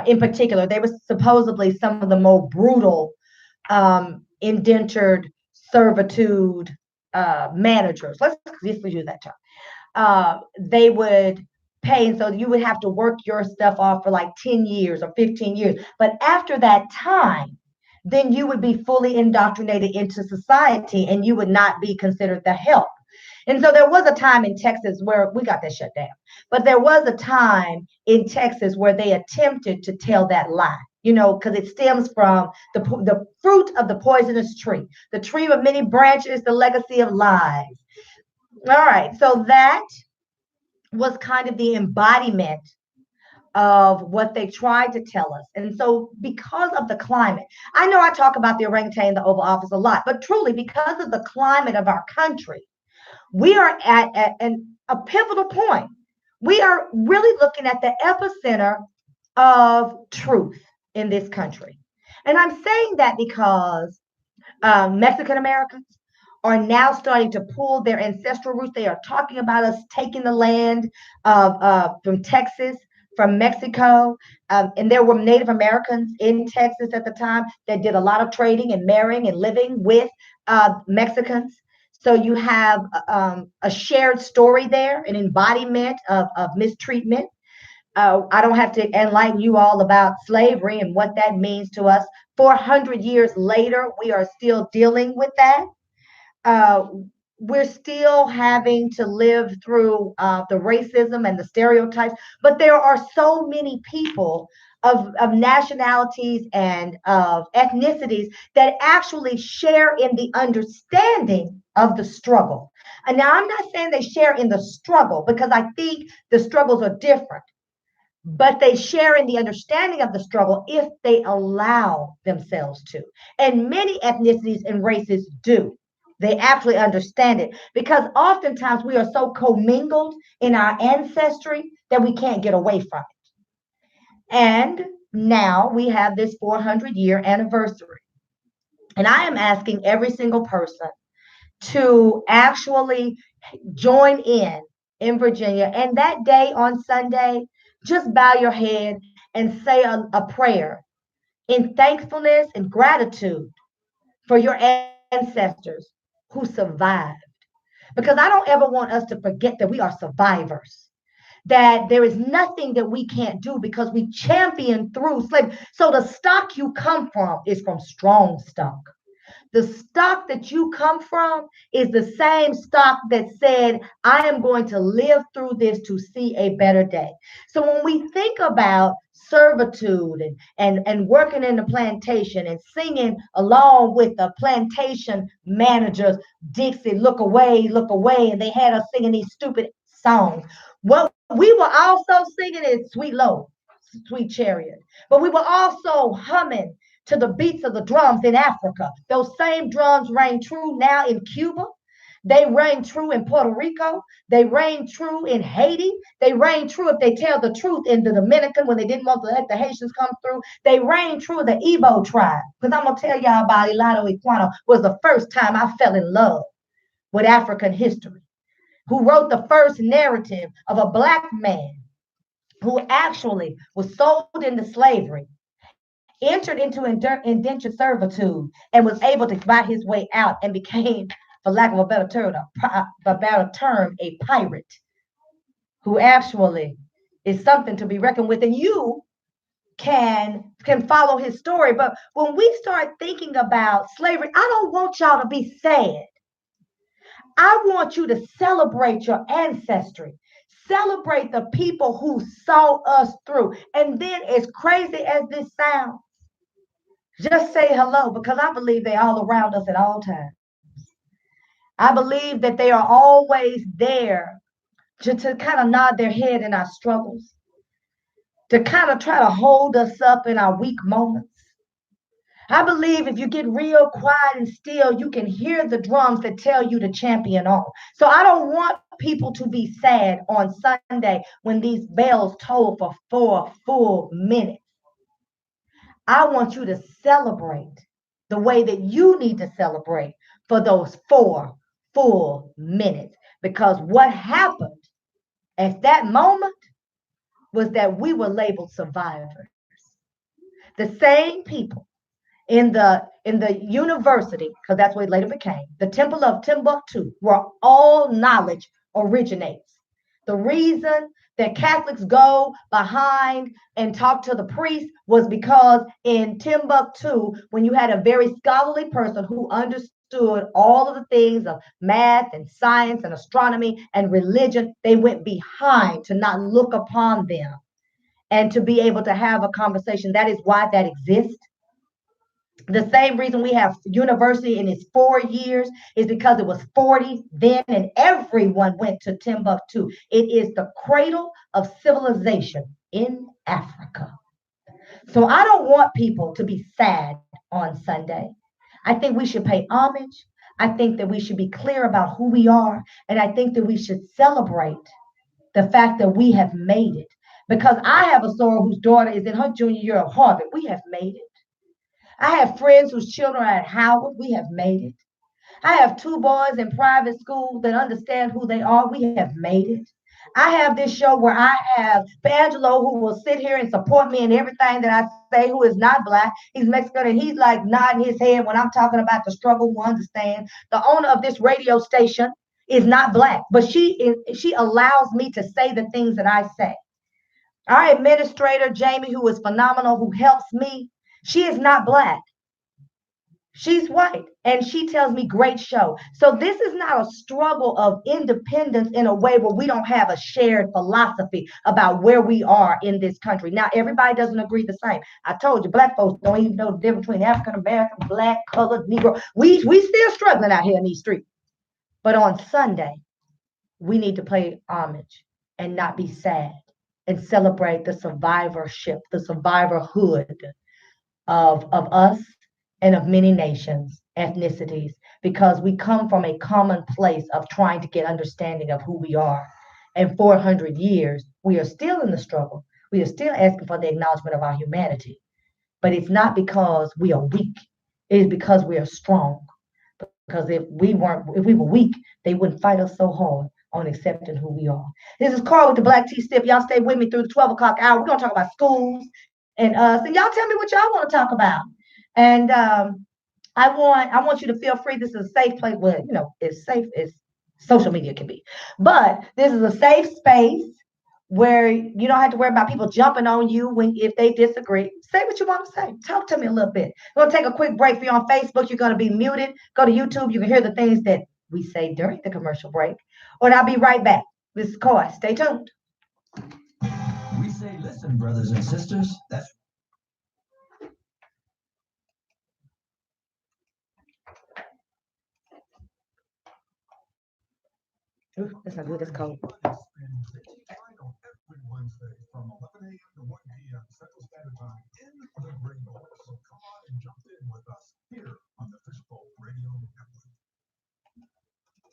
in particular, they were supposedly some of the more brutal indentured servitude managers. Let's use that term. They would pay, and so you would have to work your stuff off for like 10 years or 15 years. But after that time, then you would be fully indoctrinated into society and you would not be considered the help. And so there was a time in Texas where we got that shut down. But there was a time in Texas where they attempted to tell that lie, because it stems from the fruit of the poisonous tree, the tree of many branches, the legacy of lies. All right. So that was kind of the embodiment of what they tried to tell us. And so because of the climate, I know I talk about the orangutan, the Oval Office a lot, but truly because of the climate of our country, we are at a pivotal point. We are really looking at the epicenter of truth in this country. And I'm saying that because Mexican Americans are now starting to pull their ancestral roots. They are talking about us taking the land from Texas, from Mexico. And there were Native Americans in Texas at the time that did a lot of trading and marrying and living with Mexicans. So you have a shared story there, an embodiment of mistreatment. I don't have to enlighten you all about slavery and what that means to us. 400 years later, we are still dealing with that. Uh, we're still having to live through the racism and the stereotypes, but there are so many people of nationalities and of ethnicities that actually share in the understanding of the struggle. And now I'm not saying they share in the struggle because I think the struggles are different, but they share in the understanding of the struggle if they allow themselves to. And many ethnicities and races do. They actually understand it because oftentimes we are so commingled in our ancestry that we can't get away from it. And now we have this 400-year anniversary. And I am asking every single person to actually join in Virginia. And that day on Sunday, just bow your head and say a prayer in thankfulness and gratitude for your ancestors who survived. Because I don't ever want us to forget that we are survivors, that there is nothing that we can't do because we championed through slavery. So the stock you come from is from strong stock. The stock that you come from is the same stock that said, I am going to live through this to see a better day. So when we think about servitude and working in the plantation and singing along with the plantation managers, Dixie, look away, and they had us singing these stupid songs. What we were also singing is Sweet Low, Sweet Chariot, but we were also humming to the beats of the drums in Africa. Those same drums reign true now in Cuba. They reign true in Puerto Rico. They reign true in Haiti. They reign true, if they tell the truth, in the Dominican when they didn't want to let the Haitians come through. They reign true in the Igbo tribe. Because I'm going to tell y'all about Ilado Iquano was the first time I fell in love with African history, who wrote the first narrative of a black man who actually was sold into slavery, entered into indentured servitude, and was able to buy his way out and became, for lack of a better term, a pirate who actually is something to be reckoned with. And you can follow his story. But when we start thinking about slavery, I don't want y'all to be sad. I want you to celebrate your ancestry. Celebrate the people who saw us through. And then, as crazy as this sounds, just say hello because I believe they're all around us at all times. I believe that they are always there to kind of nod their head in our struggles, to kind of try to hold us up in our weak moments. I believe if you get real quiet and still, you can hear the drums that tell you to champion on. So I don't want people to be sad on Sunday when these bells toll for 4 full minutes. I want you to celebrate the way that you need to celebrate for those 4 full minutes. Because what happened at that moment was that we were labeled survivors. The same people in the university, because that's what it later became, the Temple of Timbuktu, where all knowledge originates. The reason that Catholics go behind and talk to the priest was because in Timbuktu, when you had a very scholarly person who understood all of the things of math and science and astronomy and religion, they went behind to not look upon them and to be able to have a conversation. That is why that exists. The same reason we have university in its 4 years is because it was 40 then and everyone went to Timbuktu. It is the cradle of civilization in Africa. So I don't want people to be sad on Sunday. I think we should pay homage. I think that we should be clear about who we are. And I think that we should celebrate the fact that we have made it. Because I have a soror whose daughter is in her junior year of Harvard. We have made it. I have friends whose children are at Howard. We have made it. I have 2 boys in private school that understand who they are. We have made it. I have this show where I have Angelo who will sit here and support me in everything that I say, who is not black. He's Mexican and he's like nodding his head when I'm talking about the struggle, who understands. The owner of this radio station is not black, but she allows me to say the things that I say. Our administrator, Jamie, who is phenomenal, who helps me, she is not black. She's white, and she tells me great show. So this is not a struggle of independence in a way where we don't have a shared philosophy about where we are in this country. Now, everybody doesn't agree the same. I told you, black folks don't even know the difference between African American, black, colored, Negro. We still struggling out here in these streets. But on Sunday, we need to pay homage and not be sad and celebrate the survivorship, the survivorhood of us and of many nations, ethnicities, because we come from a common place of trying to get understanding of who we are. And 400 years, we are still in the struggle. We are still asking for the acknowledgement of our humanity. But it's not because we are weak. It is because we are strong. Because if we were weak, they wouldn't fight us so hard on accepting who we are. This is Carl with the Black Tea Sip. Y'all stay with me through the 12 o'clock hour. We're gonna talk about schools and us. And y'all tell me what y'all want to talk about. And I want you to feel free. This is a safe place. Well, it's safe as social media can be. But this is a safe space where you don't have to worry about people jumping on you if they disagree. Say what you want to say. Talk to me a little bit. We're going to take a quick break. If you're on Facebook, you're going to be muted. Go to YouTube. You can hear the things that we say during the commercial break. And I'll be right back. This is Coy. Stay tuned. We say, listen, brothers and sisters. That's not good. It's cold. Every Wednesday from 11 a.m. to 1 p.m. Central Standard Time in the Ringo. So come on and jump in with us here on the Fishbowl Radio Network.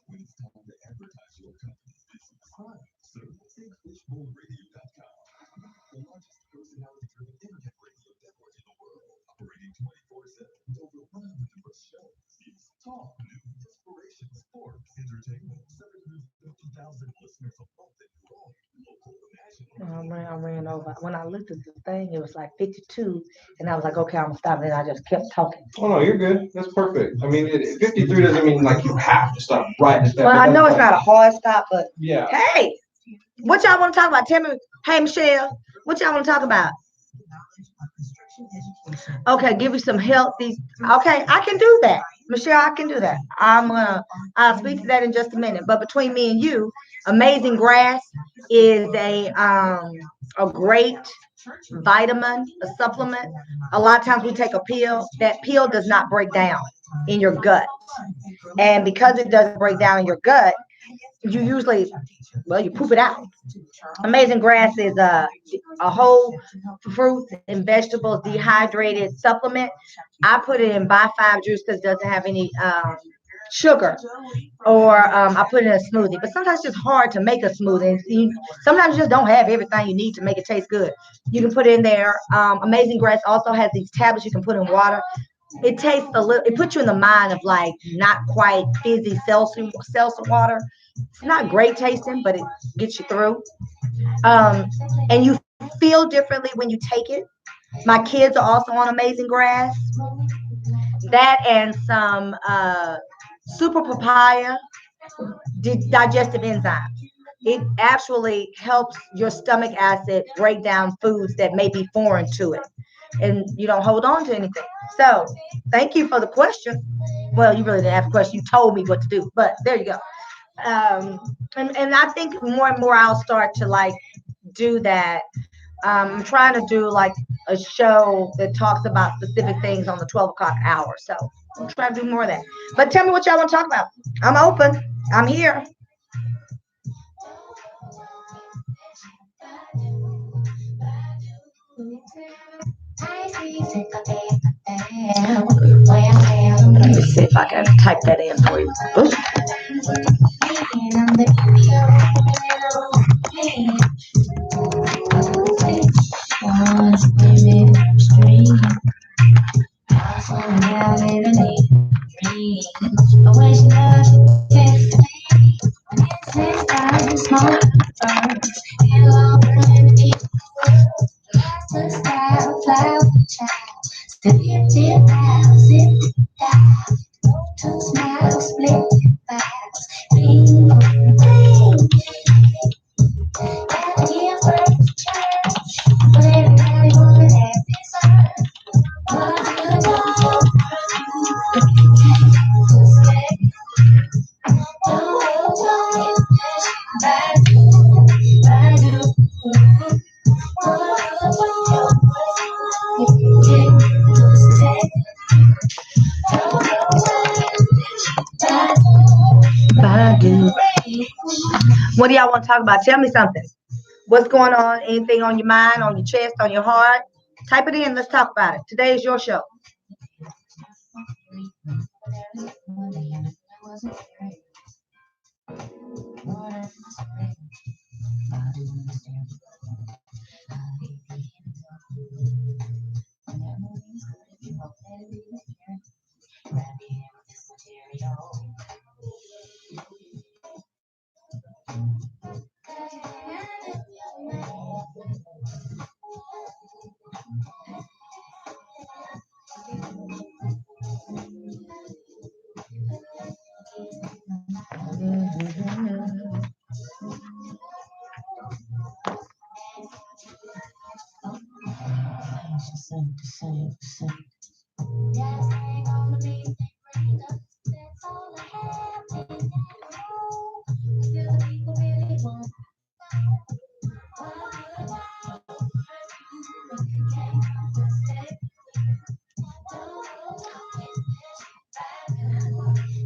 When it's time to advertise your company, it's time. So visit fishbowlradio.com, the largest personality-driven internet radio network in the world, operating 24/7 with over 100 shows. It's talk, news, inspiration, sports, entertainment. 750,000 listeners a month and growing. I ran over. When I looked at the thing, it was like 52, and I was like, okay, I'm gonna stop. And I just kept talking. Oh no, you're good. That's perfect. I mean, 53 doesn't mean like you have to stop right at that. Well, I know it's not a hard stop, but yeah. Hey, what y'all want to talk about? Tell me. Hey, Michelle, what y'all want to talk about? Okay, give you some healthy. Okay, I can do that, Michelle. I can do that. I'll speak to that in just a minute. But between me and you, Amazing Grass is a great vitamin, a supplement. A lot of times we take a pill. That pill does not break down in your gut, and because it doesn't break down in your gut, you usually, you poop it out. Amazing Grass is a whole fruits and vegetables dehydrated supplement. I put it in Bi-5 juice because it doesn't have any sugar, or I put it in a smoothie. But sometimes it's just hard to make a smoothie. Sometimes you just don't have everything you need to make it taste good. You can put it in there. Amazing Grass also has these tablets you can put in water. It tastes a little. It puts you in the mind of like not quite fizzy seltzer water. It's not great tasting, but it gets you through. And you feel differently when you take it. My kids are also on Amazing Grass. That and some super papaya digestive enzyme. It actually helps your stomach acid break down foods that may be foreign to it, and you don't hold on to anything. So, thank you for the question. Well, you really didn't have a question. You told me what to do, but there you go. And I think more and more I'll start to like do that. I'm trying to do like a show that talks about specific things on the 12 o'clock hour. So I'm trying to do more of that. But tell me what y'all want to talk about. I'm open. I'm here. Let me see if I can type that in for you. What do y'all want to talk about? Tell me something. What's going on? Anything on your mind, on your chest, on your heart? Type it in. Let's talk about it. Today is your show.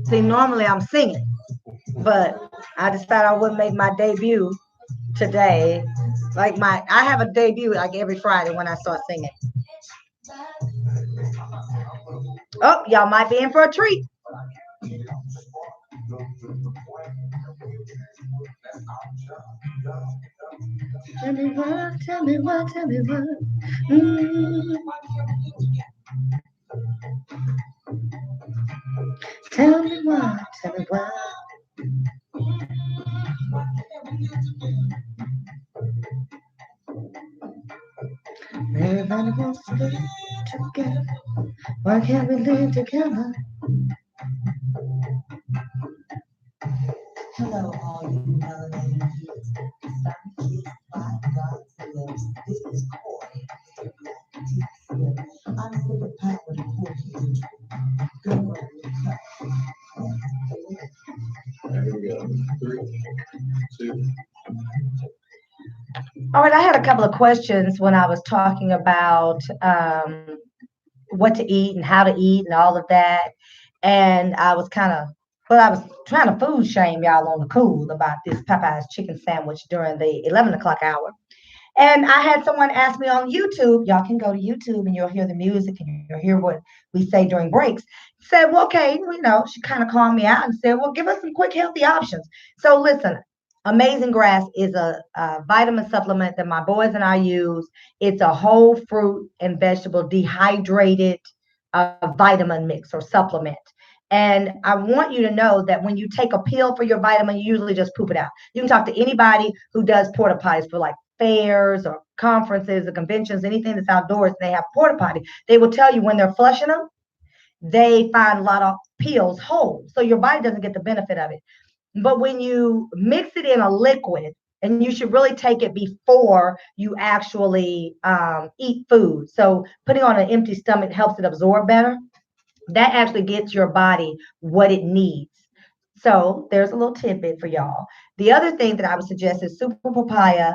See, normally I'm singing, but I decided I would make my debut today. I have a debut like every Friday when I start singing. Oh, y'all might be in for a treat. Tell me what, tell me what, tell me what. Mm. Tell me what, tell me what. Everybody wants to live together. Why can't we live together? Hello, all you melanated kids. Some kids by God's lips. This is Corey, Mr. Black T. I'm super powered and for you. Go where you cut. There we go. 3, 2. All right, I had a couple of questions when I was talking about what to eat and how to eat and all of that. And I was I was trying to food shame y'all on the cool about this Popeye's chicken sandwich during the 11 o'clock hour. And I had someone ask me on YouTube, y'all can go to YouTube and you'll hear the music and you'll hear what we say during breaks. Said, well, okay, she kind of called me out and said, well, give us some quick, healthy options. So listen, Amazing Grass is a vitamin supplement that my boys and I use. It's a whole fruit and vegetable dehydrated vitamin mix or supplement. And I want you to know that when you take a pill for your vitamin, you usually just poop it out. You can talk to anybody who does porta potties for like fairs or conferences or conventions, anything that's outdoors, they have porta potty. They will tell you when they're flushing them, they find a lot of pills whole. So your body doesn't get the benefit of it. But when you mix it in a liquid, and you should really take it before you actually eat food. So putting on an empty stomach helps it absorb better. That actually gets your body what it needs. So there's a little tidbit for y'all. The other thing that I would suggest is super papaya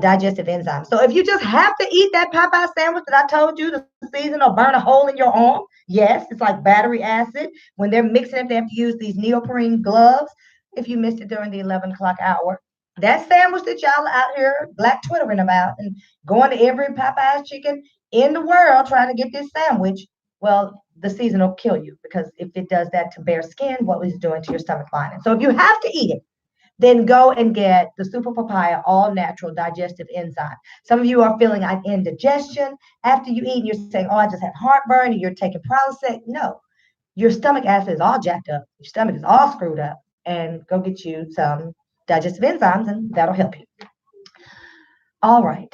digestive enzymes. So if you just have to eat that Popeye sandwich that I told you to season or burn a hole in your arm, yes, it's like battery acid. When they're mixing it, they have to use these neoprene gloves. If you missed it during the 11 o'clock hour, that sandwich that y'all out here black twittering about and going to every Popeye's chicken in the world trying to get this sandwich, well, the season will kill you because if it does that to bare skin, what is it doing to your stomach lining? So if you have to eat it, then go and get the Super Papaya All Natural Digestive Enzyme. Some of you are feeling indigestion after you eat, and you're saying, oh, I just had heartburn, and you're taking Prilosec. No, your stomach acid is all jacked up. Your stomach is all screwed up. And go get you some digestive enzymes, and that'll help you. All right.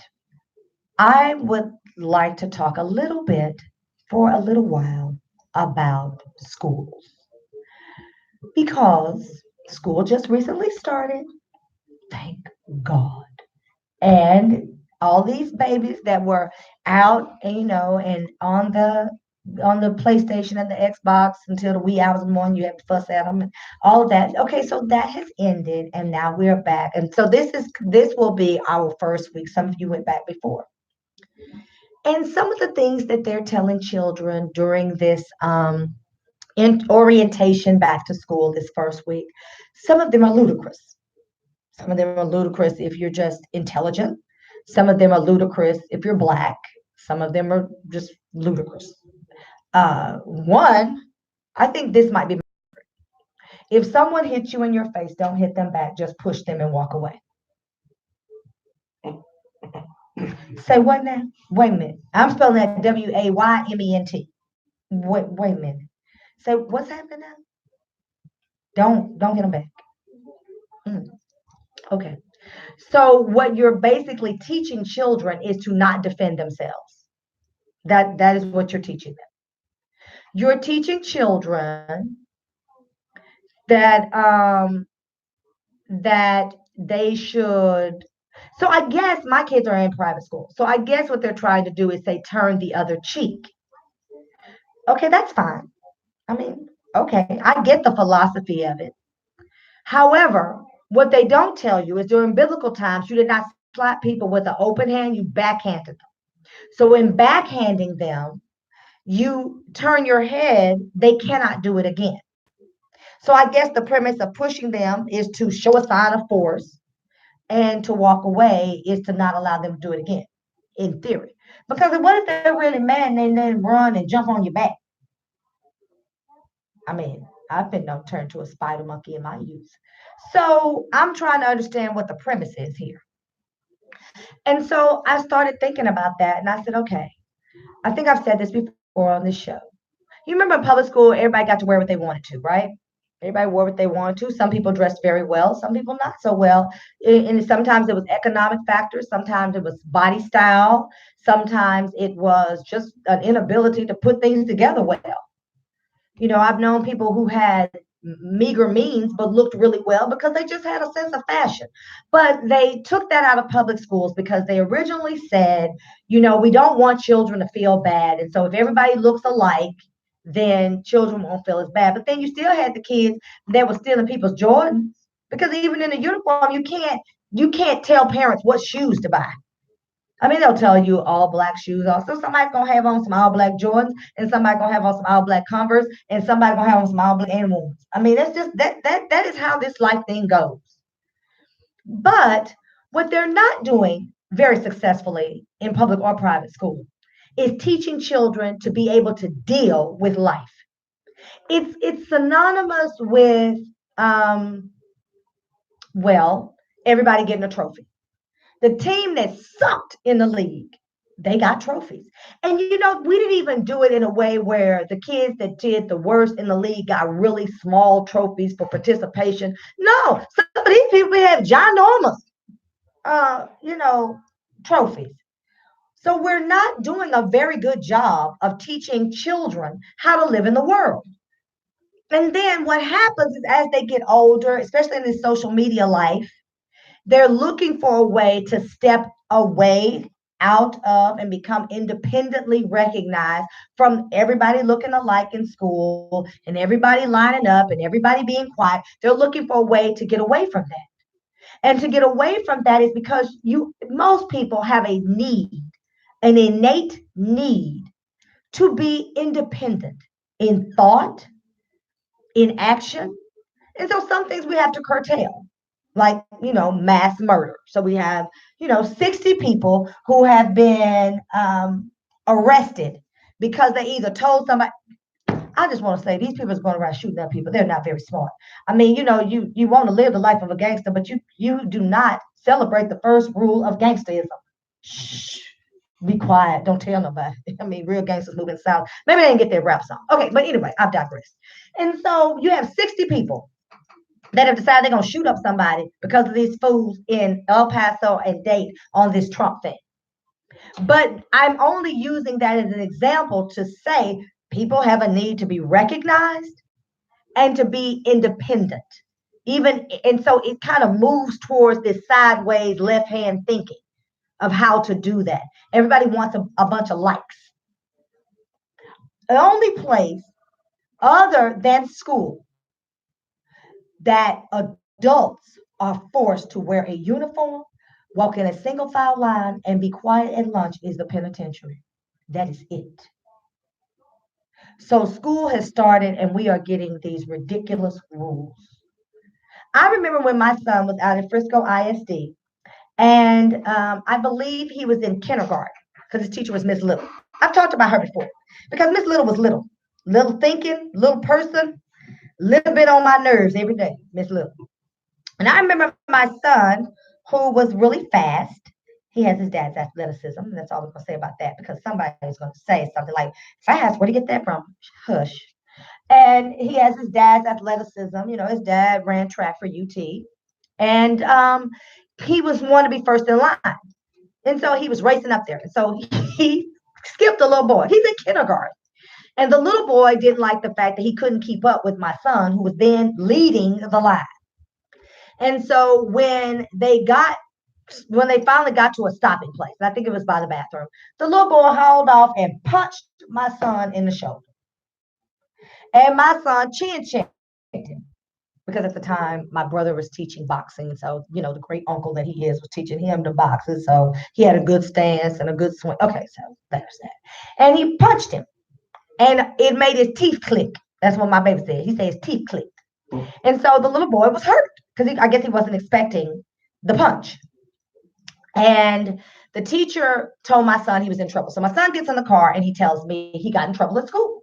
I would like to talk a little bit for a little while about schools because school just recently started. Thank God. And all these babies that were out, and on the PlayStation and the Xbox until the wee hours of the morning, you have to fuss at them and all of that. Okay, so that has ended, and now we're back. And so this will be our first week. Some of you went back before. And some of the things that they're telling children during this in orientation back to school this first week, some of them are ludicrous. Some of them are ludicrous if you're just intelligent. Some of them are ludicrous if you're black. Some of them are just ludicrous. One, I think this might be, if someone hits you in your face, don't hit them back. Just push them and walk away. Say what now? Wait a minute. I'm spelling that Wayment. Wait a minute. Say what's happening now? Don't hit them back. Mm, okay. So what you're basically teaching children is to not defend themselves. That is what you're teaching them. You're teaching children that that they should. So I guess my kids are in private school. So I guess what they're trying to do is say turn the other cheek. Okay, that's fine. I mean, okay, I get the philosophy of it. However, what they don't tell you is during biblical times, you did not slap people with an open hand, you backhanded them. So in backhanding them, you turn your head, they cannot do it again. So I guess the premise of pushing them is to show a sign of force, and to walk away is to not allow them to do it again, in theory. Because what if they're really mad and they then run and jump on your back? I mean, I've been known turned to a spider monkey in my youth. So I'm trying to understand what the premise is here. And so I started thinking about that and I said, okay, I think I've said this before on this show. You remember in public school, everybody got to wear what they wanted to, right? Everybody wore what they wanted to. Some people dressed very well, some people not so well. And sometimes it was economic factors, sometimes it was body style, sometimes it was just an inability to put things together well. I've known people who had meager means but looked really well because they just had a sense of fashion. But they took that out of public schools because they originally said, we don't want children to feel bad. And so if everybody looks alike, then children won't feel as bad. But then you still had the kids that were stealing people's Jordans because even in a uniform, you can't tell parents what shoes to buy. I mean, they'll tell you all black shoes. Also, somebody's gonna have on some all black Jordans, and somebody gonna have on some all black Converse, and somebody gonna have on some all black animals. I mean, that's just that is how this life thing goes. But what they're not doing very successfully in public or private school is teaching children to be able to deal with life. It's synonymous with um, well, everybody getting a trophy. The team that sucked in the league, they got trophies. And we didn't even do it in a way where the kids that did the worst in the league got really small trophies for participation. No, some of these people have ginormous, trophies. So we're not doing a very good job of teaching children how to live in the world. And then what happens is as they get older, especially in this social media life, they're looking for a way to step away out of and become independently recognized from everybody looking alike in school and everybody lining up and everybody being quiet. They're looking for a way to get away from that. And to get away from that is because most people have a need, an innate need to be independent in thought, in action. And so some things we have to curtail, like, mass murder. So we have, 60 people who have been arrested because they either told somebody. I just want to say these people is going around shooting up people. They're not very smart. I mean, you want to live the life of a gangster, but you do not celebrate the first rule of gangsterism. Shh. Be quiet. Don't tell nobody. I mean, real gangsters moving south. Maybe they didn't get their rap song. Okay, but anyway, I've digressed. And so you have 60 people that have decided they're going to shoot up somebody because of these fools in El Paso and Dade on this Trump thing. But I'm only using that as an example to say people have a need to be recognized and to be independent. And so it kind of moves towards this sideways left hand thinking of how to do that. Everybody wants a bunch of likes. The only place other than school that adults are forced to wear a uniform, walk in a single file line, and be quiet at lunch is the penitentiary. That is it. So school has started, and we are getting these ridiculous rules. I remember when my son was out at Frisco ISD, and I believe he was in kindergarten because his teacher was Miss Little. I've talked about her before because Miss Little was little, little thinking, little person, little bit on my nerves every day, Miss Little. And I remember my son, who was really fast. He has his dad's athleticism. That's all we're going to say about that because somebody's going to say something like, fast, where do you get that from? Hush. And he has his dad's athleticism. His dad ran track for UT. And he was wanting to be first in line. And so he was racing up there. And so he skipped a little boy. He's in kindergarten. And the little boy didn't like the fact that he couldn't keep up with my son, who was then leading the line. And so when they finally got to a stopping place, I think it was by the bathroom, the little boy hauled off and punched my son in the shoulder. And my son chin checked him because at the time my brother was teaching boxing. So, the great uncle that he is was teaching him to box. So he had a good stance and a good swing. Okay, so there's that. And he punched him and it made his teeth click. That's what my baby said. He said his teeth clicked. And so the little boy was hurt because I guess he wasn't expecting the punch. And the teacher told my son he was in trouble. So my son gets in the car and he tells me he got in trouble at school.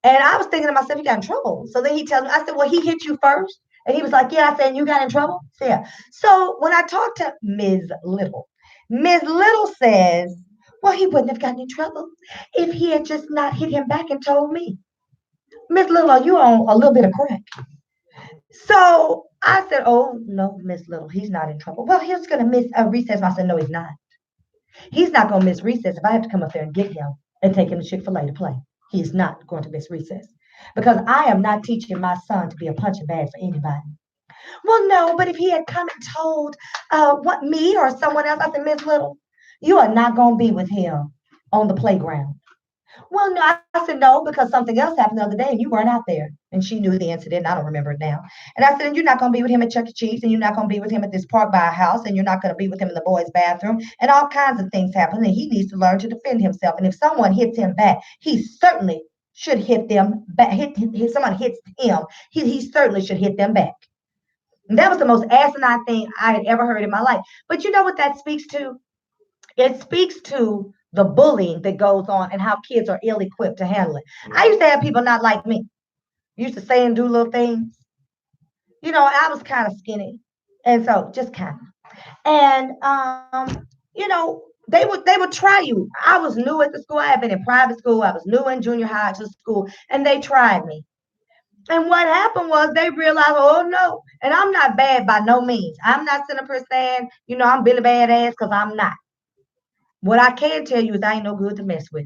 And I was thinking to myself, he got in trouble. So then he tells me, I said, well, he hit you first. And he was like, yeah. I said, you got in trouble? So, yeah. So when I talked to Ms. Little says, well, he wouldn't have gotten in trouble if he had just not hit him back and told me. Ms. Little, are you on a little bit of crack? So I said, oh, no, Miss Little, he's not in trouble. Well, he's going to miss a recess. I said, no, he's not. He's not going to miss recess if I have to come up there and get him and take him to Chick-fil-A to play. He's not going to miss recess because I am not teaching my son to be a punching bag for anybody. Well, no, but if he had come and told me or someone else, I said, Miss Little, you are not going to be with him on the playground. Well, no, I said no, because something else happened the other day and you weren't out there. And she knew the incident. I don't remember it now. And I said, and you're not going to be with him at Chuck E. Cheese, and you're not going to be with him at this park by our house, and you're not going to be with him in the boys' bathroom. And all kinds of things happen. And he needs to learn to defend himself. And if someone hits him back, he certainly should hit them back. If someone hits him, he certainly should hit them back. And that was the most asinine thing I had ever heard in my life. But you know what that speaks to? It speaks to the bullying that goes on and how kids are ill-equipped to handle it. I used to have people not like me. Used to say and do little things. I was kind of skinny. And so just kind of. And they would try you. I was new at the school. I had been in private school. I was new in junior high to school. And they tried me. And what happened was they realized, oh no, and I'm not bad by no means. I'm not sitting up here saying, I'm Billy Badass, because I'm not. What I can tell you is I ain't no good to mess with.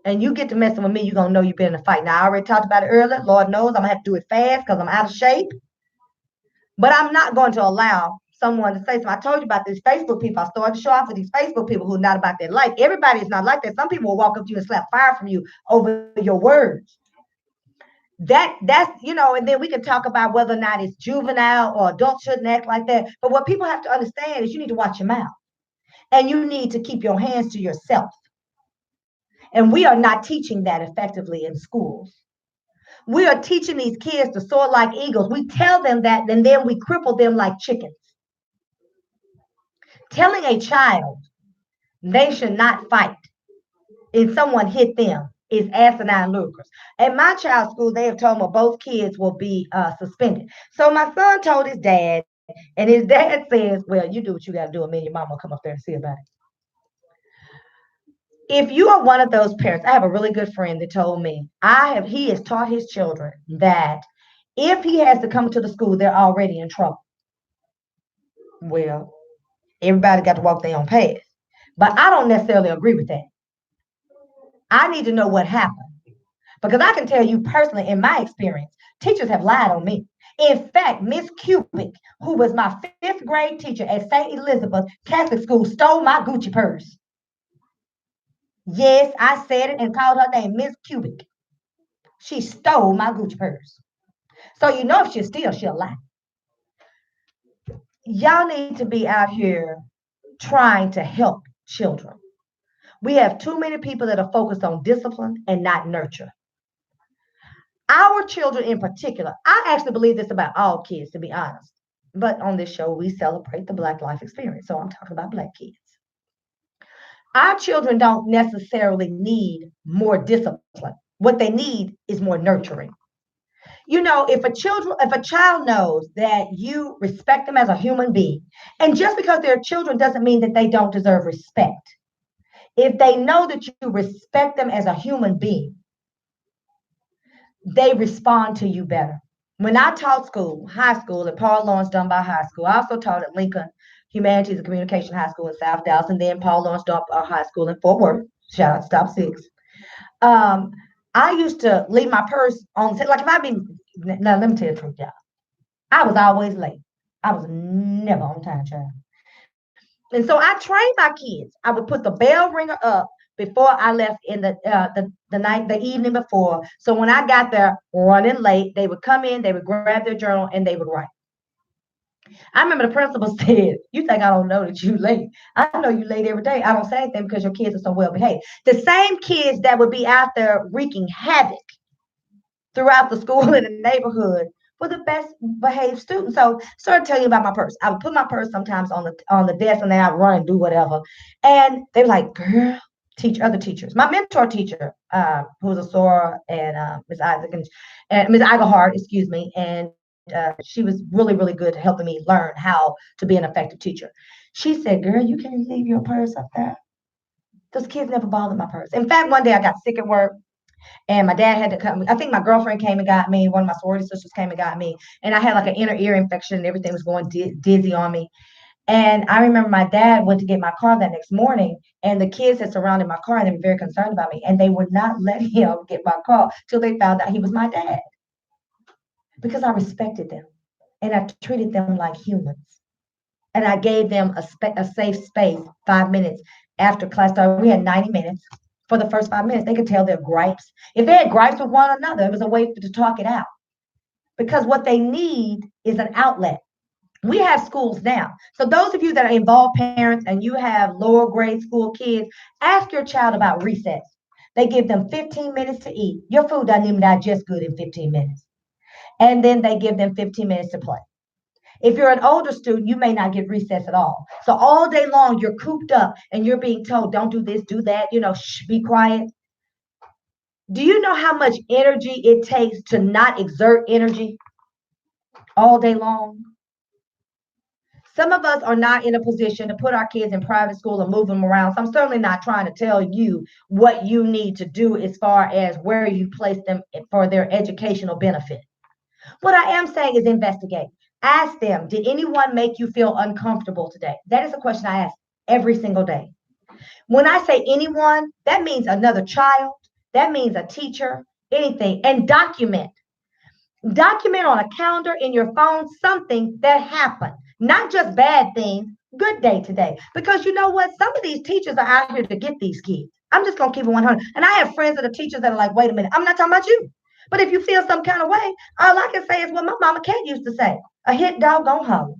And you get to messing with me, you're going to know you've been in a fight. Now, I already talked about it earlier. Lord knows I'm going to have to do it fast because I'm out of shape. But I'm not going to allow someone to say something. I told you about these Facebook people. I started to show off with these Facebook people who are not about their life. Everybody is not like that. Some people will walk up to you and slap fire from you over your words. That's, and then we can talk about whether or not it's juvenile or adults shouldn't act like that. But what people have to understand is you need to watch your mouth. And you need to keep your hands to yourself. And we are not teaching that effectively in schools. We are teaching these kids to soar like eagles. We tell them that, and then we cripple them like chickens. Telling a child they should not fight if someone hit them is asinine ludicrous. At my child's school, they have told me both kids will be suspended. So my son told his dad, and his dad says, well, you do what you got to do, and me and your mama will come up there and see about it. If you are one of those parents, I have a really good friend that told me he has taught his children that if he has to come to the school, they're already in trouble. Well, everybody got to walk their own path. But I don't necessarily agree with that. I need to know what happened. Because I can tell you personally, in my experience, teachers have lied on me. In fact, Miss Cubic, who was my 5th grade teacher at St. Elizabeth Catholic School, stole my Gucci purse. Yes, I said it and called her name, Miss Cubic. She stole my Gucci purse. So if she'll steal, she'll lie. Y'all need to be out here trying to help children. We have too many people that are focused on discipline and not nurture. Our children in particular, I actually believe this about all kids, to be honest. But on this show, we celebrate the Black life experience. So I'm talking about Black kids. Our children don't necessarily need more discipline. What they need is more nurturing. If a child knows that you respect them as a human being, and just because they're children doesn't mean that they don't deserve respect. If they know that you respect them as a human being, they respond to you better. When I taught school, high school at Paul Lawrence Dunbar High School, I also taught at Lincoln Humanities and Communication High School in South Dallas, and then Paul Lawrence Dunbar High School in Fort Worth. Shout out, Stop Six. Um, I used to leave my purse on the like if I be now let me tell you the truth, y'all. I was always late. I was never on time, child. And so I trained my kids. I would put the bell ringer up before I left in the evening before. So when I got there running late, they would come in, they would grab their journal, and they would write. I remember the principal said, "You think I don't know that you late? I know you late every day. I don't say anything because your kids are so well behaved." The same kids that would be out there wreaking havoc throughout the school and the neighborhood were the best behaved students. So started telling you about my purse. I would put my purse sometimes on the desk and then I'd run and do whatever. And they were like, "Girl," teach other teachers. My mentor teacher, who was a Sora and Ms. Isaac and Ms. Eigelhart, excuse me, and she was really, really good at helping me learn how to be an effective teacher. She said, "Girl, you can't leave your purse up there." Those kids never bothered my purse. In fact, one day I got sick at work and my dad had to come. I think my girlfriend came and got me. One of my sorority sisters came and got me. And I had like an inner ear infection and everything was going dizzy on me. And I remember my dad went to get my car that next morning, and the kids had surrounded my car and they were very concerned about me. And they would not let him get my car till they found out he was my dad because I respected them and I treated them like humans. And I gave them a safe space 5 minutes after class started. We had 90 minutes. For the first 5 minutes, they could tell their gripes. If they had gripes with one another, it was a way to talk it out. Because what they need is an outlet. We have schools now. So those of you that are involved parents and you have lower grade school kids, ask your child about recess. They give them 15 minutes to eat. Your food doesn't even digest good in 15 minutes. And then they give them 15 minutes to play. If you're an older student, you may not get recess at all. So all day long, you're cooped up and you're being told, "Don't do this, do that, shh, be quiet." Do you know how much energy it takes to not exert energy all day long? Some of us are not in a position to put our kids in private school and move them around. So I'm certainly not trying to tell you what you need to do as far as where you place them for their educational benefit. What I am saying is investigate. Ask them, did anyone make you feel uncomfortable today? That is a question I ask every single day. When I say anyone, that means another child, that means a teacher, anything. And document. Document on a calendar in your phone something that happened, not just bad things. Good day today. Because you know what? Some of these teachers are out here to get these kids. I'm just going to keep it 100. And I have friends that are teachers that are like, "Wait a minute, I'm not talking about you. But if you feel some kind of way, all I can say is what my mama Cat used to say: a hit dog gon' holler."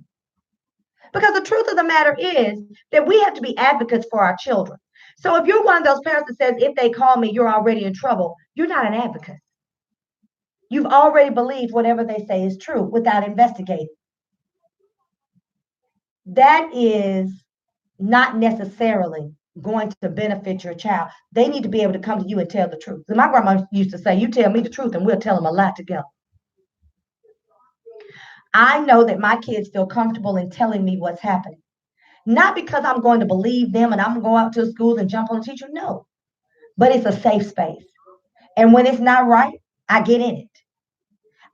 Because the truth of the matter is that we have to be advocates for our children. So if you're one of those parents that says, "If they call me, you're already in trouble," you're not an advocate. You've already believed whatever they say is true without investigating. That is not necessarily going to benefit your child. They need to be able to come to you and tell the truth. And my grandma used to say, "You tell me the truth and we'll tell them a lie together." I know that my kids feel comfortable in telling me what's happening. Not because I'm going to believe them and I'm going to go out to schools and jump on the teacher. No, but it's a safe space. And when it's not right, I get in it.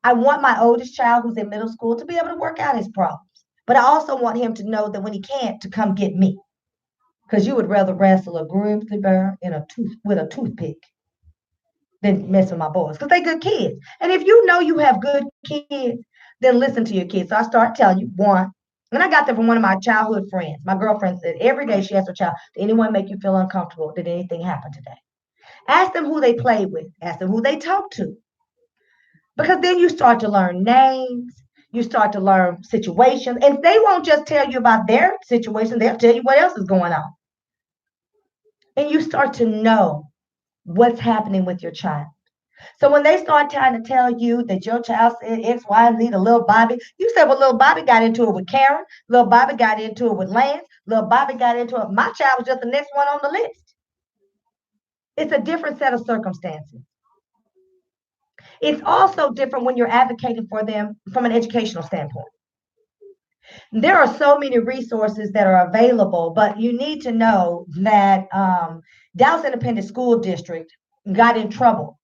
I want my oldest child who's in middle school to be able to work out his problems. But I also want him to know that when he can't, to come get me. Because you would rather wrestle a grizzly bear with a toothpick than mess with my boys. Because they good kids. And if you know you have good kids, then listen to your kids. So I start telling you, one, and I got that from one of my childhood friends. My girlfriend said every day she asked her child, "Did anyone make you feel uncomfortable? Did anything happen today?" Ask them who they played with. Ask them who they talked to. Because then you start to learn names. You start to learn situations. And they won't just tell you about their situation. They'll tell you what else is going on. And you start to know what's happening with your child. So when they start trying to tell you that your child said X, Y, and Z to little Bobby, you said, well, little Bobby got into it with Karen, little Bobby got into it with Lance, little Bobby got into it. My child was just the next one on the list. It's a different set of circumstances. It's also different when you're advocating for them from an educational standpoint. There are so many resources that are available, but you need to know that Dallas Independent School District got in trouble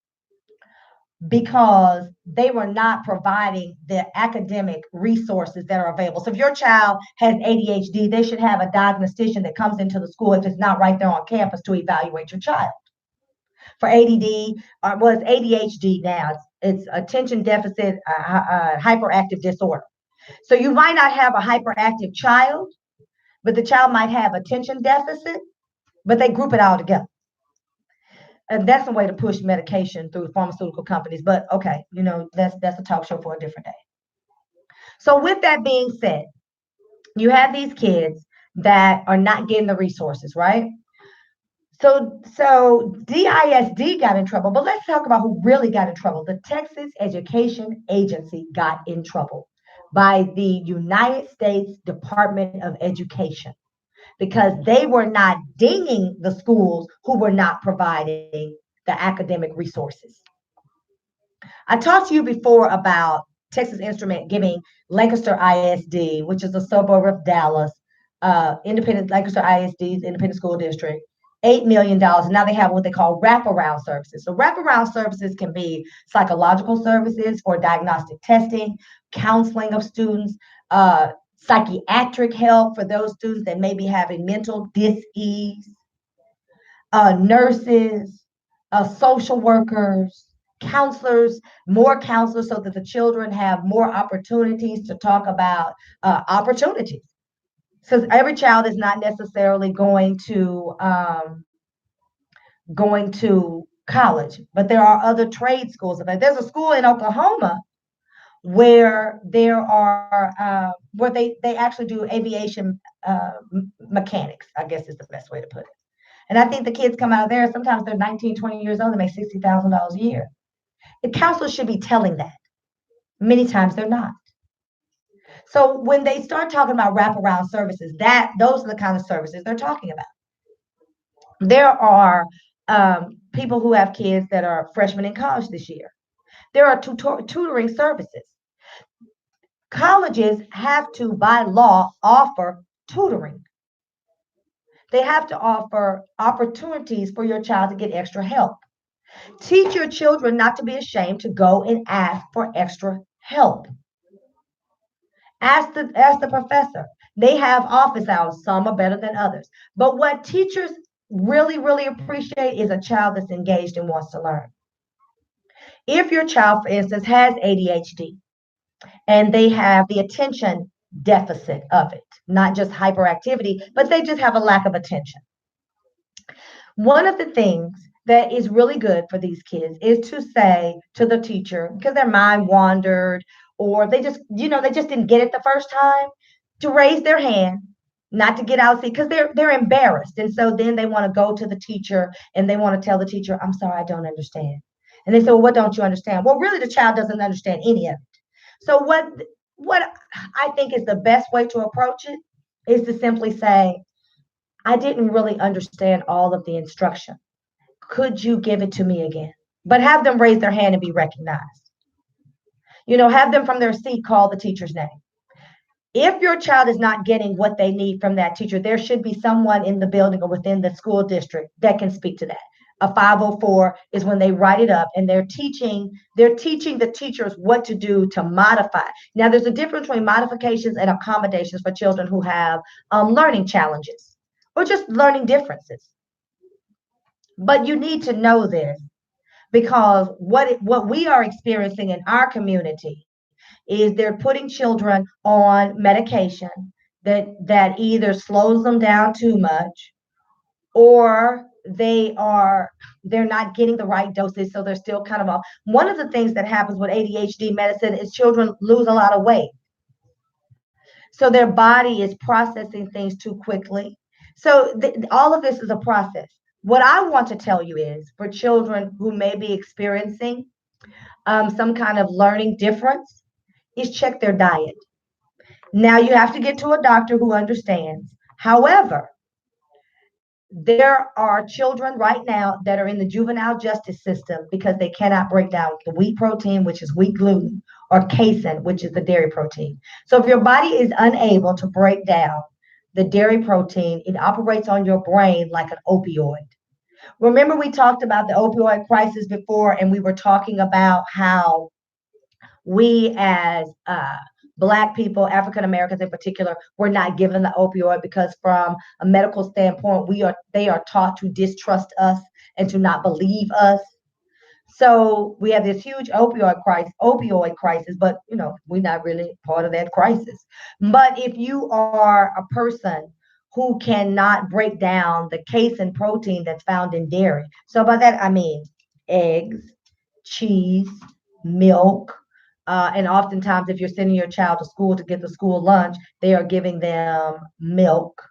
because they were not providing the academic resources that are available. So if your child has ADHD, they should have a diagnostician that comes into the school if it's not right there on campus to evaluate your child. For ADD, well, it's ADHD now. It's attention deficit hyperactive disorder. So you might not have a hyperactive child, but the child might have attention deficit, but they group it all together. And that's a way to push medication through pharmaceutical companies. But okay, that's a talk show for a different day. So with that being said, you have these kids that are not getting the resources, right? So DISD got in trouble, but let's talk about who really got in trouble. The Texas Education Agency got in trouble by the United States Department of Education because they were not dinging the schools who were not providing the academic resources. I talked to you before about Texas Instrument giving Lancaster ISD, which is a suburb of Dallas, independent Lancaster ISD's independent school district, $8 million. And now they have what they call wraparound services. So wraparound services can be psychological services for diagnostic testing, counseling of students, psychiatric help for those students that may be having mental dis-ease, nurses, social workers, counselors, more counselors so that the children have more opportunities to talk about opportunities. So every child is not necessarily going to college, but there are other trade schools. There's a school in Oklahoma where they actually do aviation mechanics, I guess is the best way to put it. And I think the kids come out of there, sometimes they're 19, 20 years old, they make $60,000 a year. The counselors should be telling that. Many times they're not. So when they start talking about wraparound services, those are the kind of services they're talking about. There are people who have kids that are freshmen in college this year. There are tutoring services. Colleges have to, by law, offer tutoring. They have to offer opportunities for your child to get extra help. Teach your children not to be ashamed to go and ask for extra help. Ask the professor. They have office hours. Some are better than others. But what teachers really, really appreciate is a child that's engaged and wants to learn. If your child, for instance, has ADHD and they have the attention deficit of it, not just hyperactivity, but they just have a lack of attention. One of the things that is really good for these kids is to say to the teacher, because their mind wandered or they just didn't get it the first time, to raise their hand, not to get out because they're embarrassed. And so then they want to go to the teacher and they want to tell the teacher, I'm sorry, I don't understand. And they say, well, what don't you understand? Well, really, the child doesn't understand any of it. So what I think is the best way to approach it is to simply say, I didn't really understand all of the instruction. Could you give it to me again? But have them raise their hand and be recognized. Have them from their seat call the teacher's name. If your child is not getting what they need from that teacher, there should be someone in the building or within the school district that can speak to that. A 504 is when they write it up and they're teaching the teachers what to do to modify. Now, there's a difference between modifications and accommodations for children who have learning challenges or just learning differences. But you need to know this because what we are experiencing in our community is they're putting children on medication that either slows them down too much or they're not getting the right dosage, so they're still kind of off. One of the things that happens with ADHD medicine is children lose a lot of weight. So their body is processing things too quickly. So all of this is a process. What I want to tell you is for children who may be experiencing some kind of learning difference, is check their diet. Now you have to get to a doctor who understands. However, there are children right now that are in the juvenile justice system because they cannot break down the wheat protein, which is wheat gluten, or casein, which is the dairy protein. So if your body is unable to break down the dairy protein, it operates on your brain like an opioid. Remember, we talked about the opioid crisis before, and we were talking about how we as Black people, African Americans in particular, were not given the opioid because from a medical standpoint, they are taught to distrust us and to not believe us. So we have this huge opioid crisis, but we're not really part of that crisis. But if you are a person who cannot break down the casein protein that's found in dairy, so by that I mean eggs, cheese, milk, and oftentimes if you're sending your child to school to get the school lunch, they are giving them milk.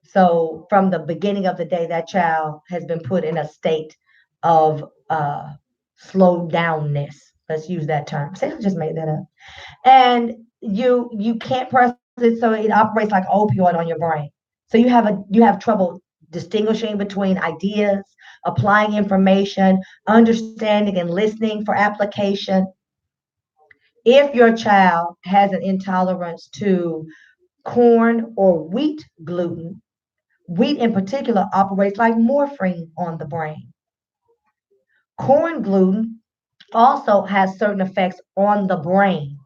So from the beginning of the day, that child has been put in a state of slow downness. Let's use that term. Say I just made that up. And you can't process it, so it operates like opioid on your brain. So you have trouble distinguishing between ideas, applying information, understanding and listening for application. If your child has an intolerance to corn or wheat gluten, wheat in particular operates like morphine on the brain. Corn gluten also has certain effects on the brain.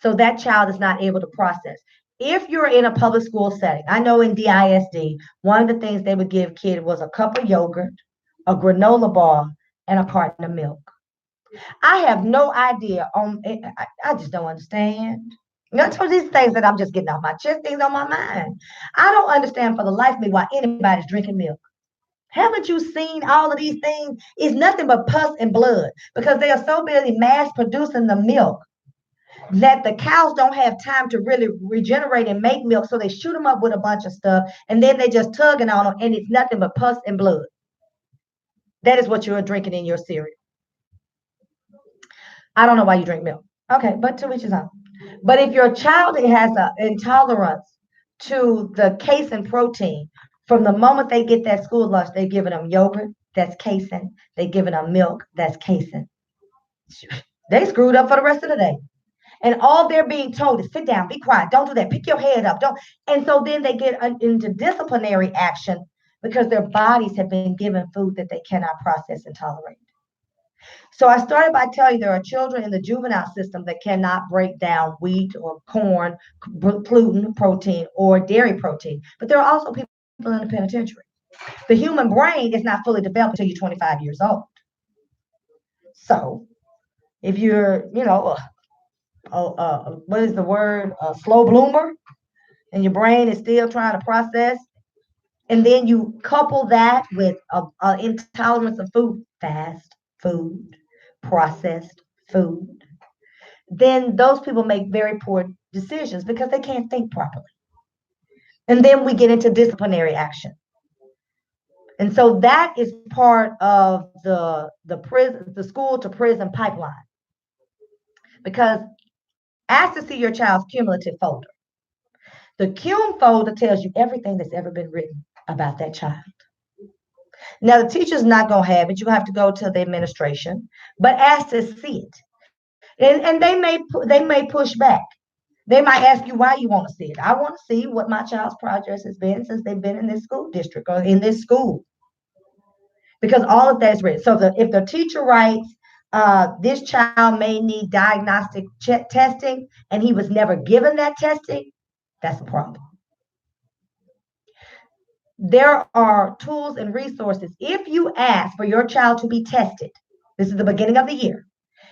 So that child is not able to process. If you're in a public school setting, I know in DISD, one of the things they would give kids was a cup of yogurt, a granola bar, and a carton of milk. I have no idea I just don't understand. That's what these things that I'm just getting off my chest, things on my mind. I don't understand for the life of me why anybody's drinking milk. Haven't you seen all of these things? It's nothing but pus and blood because they are so busy mass producing the milk that the cows don't have time to really regenerate and make milk. So they shoot them up with a bunch of stuff and then they just tugging on them and it's nothing but pus and blood. That is what you're drinking in your cereal. I don't know why you drink milk. Okay, but to each his own. But if your child has an intolerance to the casein protein, from the moment they get that school lunch, they're giving them yogurt, that's casein. They're giving them milk, that's casein. They screwed up for the rest of the day. And all they're being told is sit down, be quiet, don't do that, pick your head up, don't. And so then they get into disciplinary action because their bodies have been given food that they cannot process and tolerate. So I started by telling you there are children in the juvenile system that cannot break down wheat or corn, gluten protein, or dairy protein. But there are also people in the penitentiary. The human brain is not fully developed until you're 25 years old. So if you're, what is the word? A slow bloomer, and your brain is still trying to process, and then you couple that with an intolerance of food, fast food, processed food, then those people make very poor decisions because they can't think properly. And then we get into disciplinary action. And so that is part of the school to prison pipeline. Because ask to see your child's cumulative folder. The cum folder tells you everything that's ever been written about that child. Now the teacher's not gonna have it. You have to go to the administration, but ask to see it. And they may push back. They might ask you why you want to see it. I want to see what my child's progress has been since they've been in this school district or in this school, because all of that is written. So if the teacher writes, this child may need diagnostic testing, and he was never given that testing, that's a problem. There are tools and resources. If you ask for your child to be tested, this is the beginning of the year.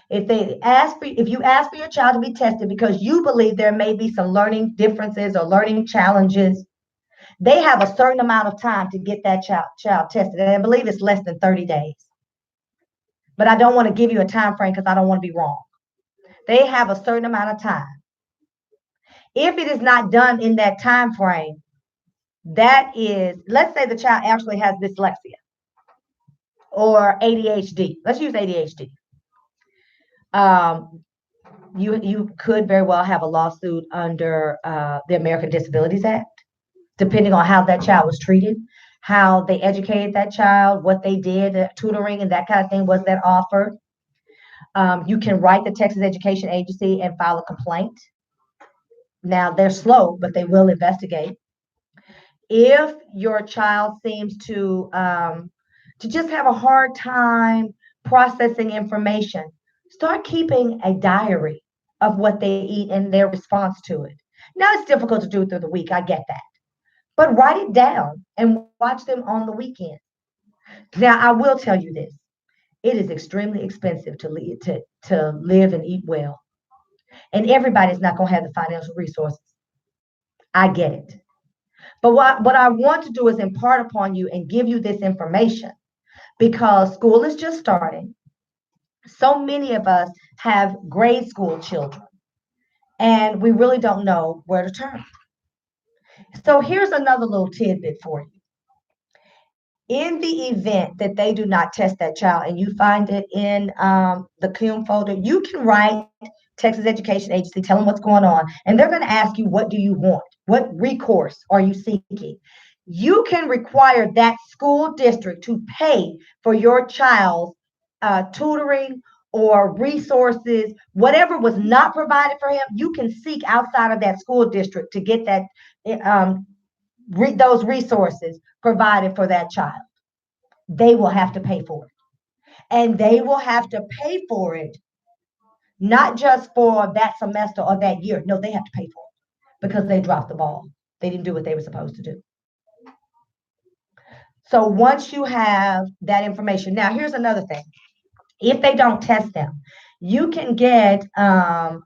If you ask for your child to be tested because you believe there may be some learning differences or learning challenges, they have a certain amount of time to get that child tested. And I believe it's less than 30 days. But I don't want to give you a time frame because I don't want to be wrong. They have a certain amount of time. If it is not done in that time frame, That is, let's say the child actually has dyslexia or ADHD. Let's use ADHD. Um, you could very well have a lawsuit under the American Disabilities Act, depending on how that child was treated, how they educated that child, what they did, tutoring and that kind of thing, was that offered. You can write the Texas Education Agency and file a complaint. Now they're slow, but they will investigate. If your child seems to just have a hard time processing information, start keeping a diary of what they eat and their response to it. Now it's difficult to do through the week, I get that, but write it down and watch them on the weekend. Now I will tell you this: it is extremely expensive to live and eat well, and everybody's not going to have the financial resources. I get it. But what I want to do is impart upon you and give you this information because school is just starting. So many of us have grade school children, and we really don't know where to turn. So here's another little tidbit for you. In the event that they do not test that child and you find it in the CUM folder, you can write Texas Education Agency, tell them what's going on, and they're going to ask you, what do you want? What recourse are you seeking? You can require that school district to pay for your child's tutoring or resources, whatever was not provided for him. You can seek outside of that school district to get that um, those resources provided for that child. They will have to pay for it. And they will have to pay for it, not just for that semester or that year. No, they have to pay for it because they dropped the ball. They didn't do what they were supposed to do. So once you have that information, now here's another thing. If they don't test them, you can get a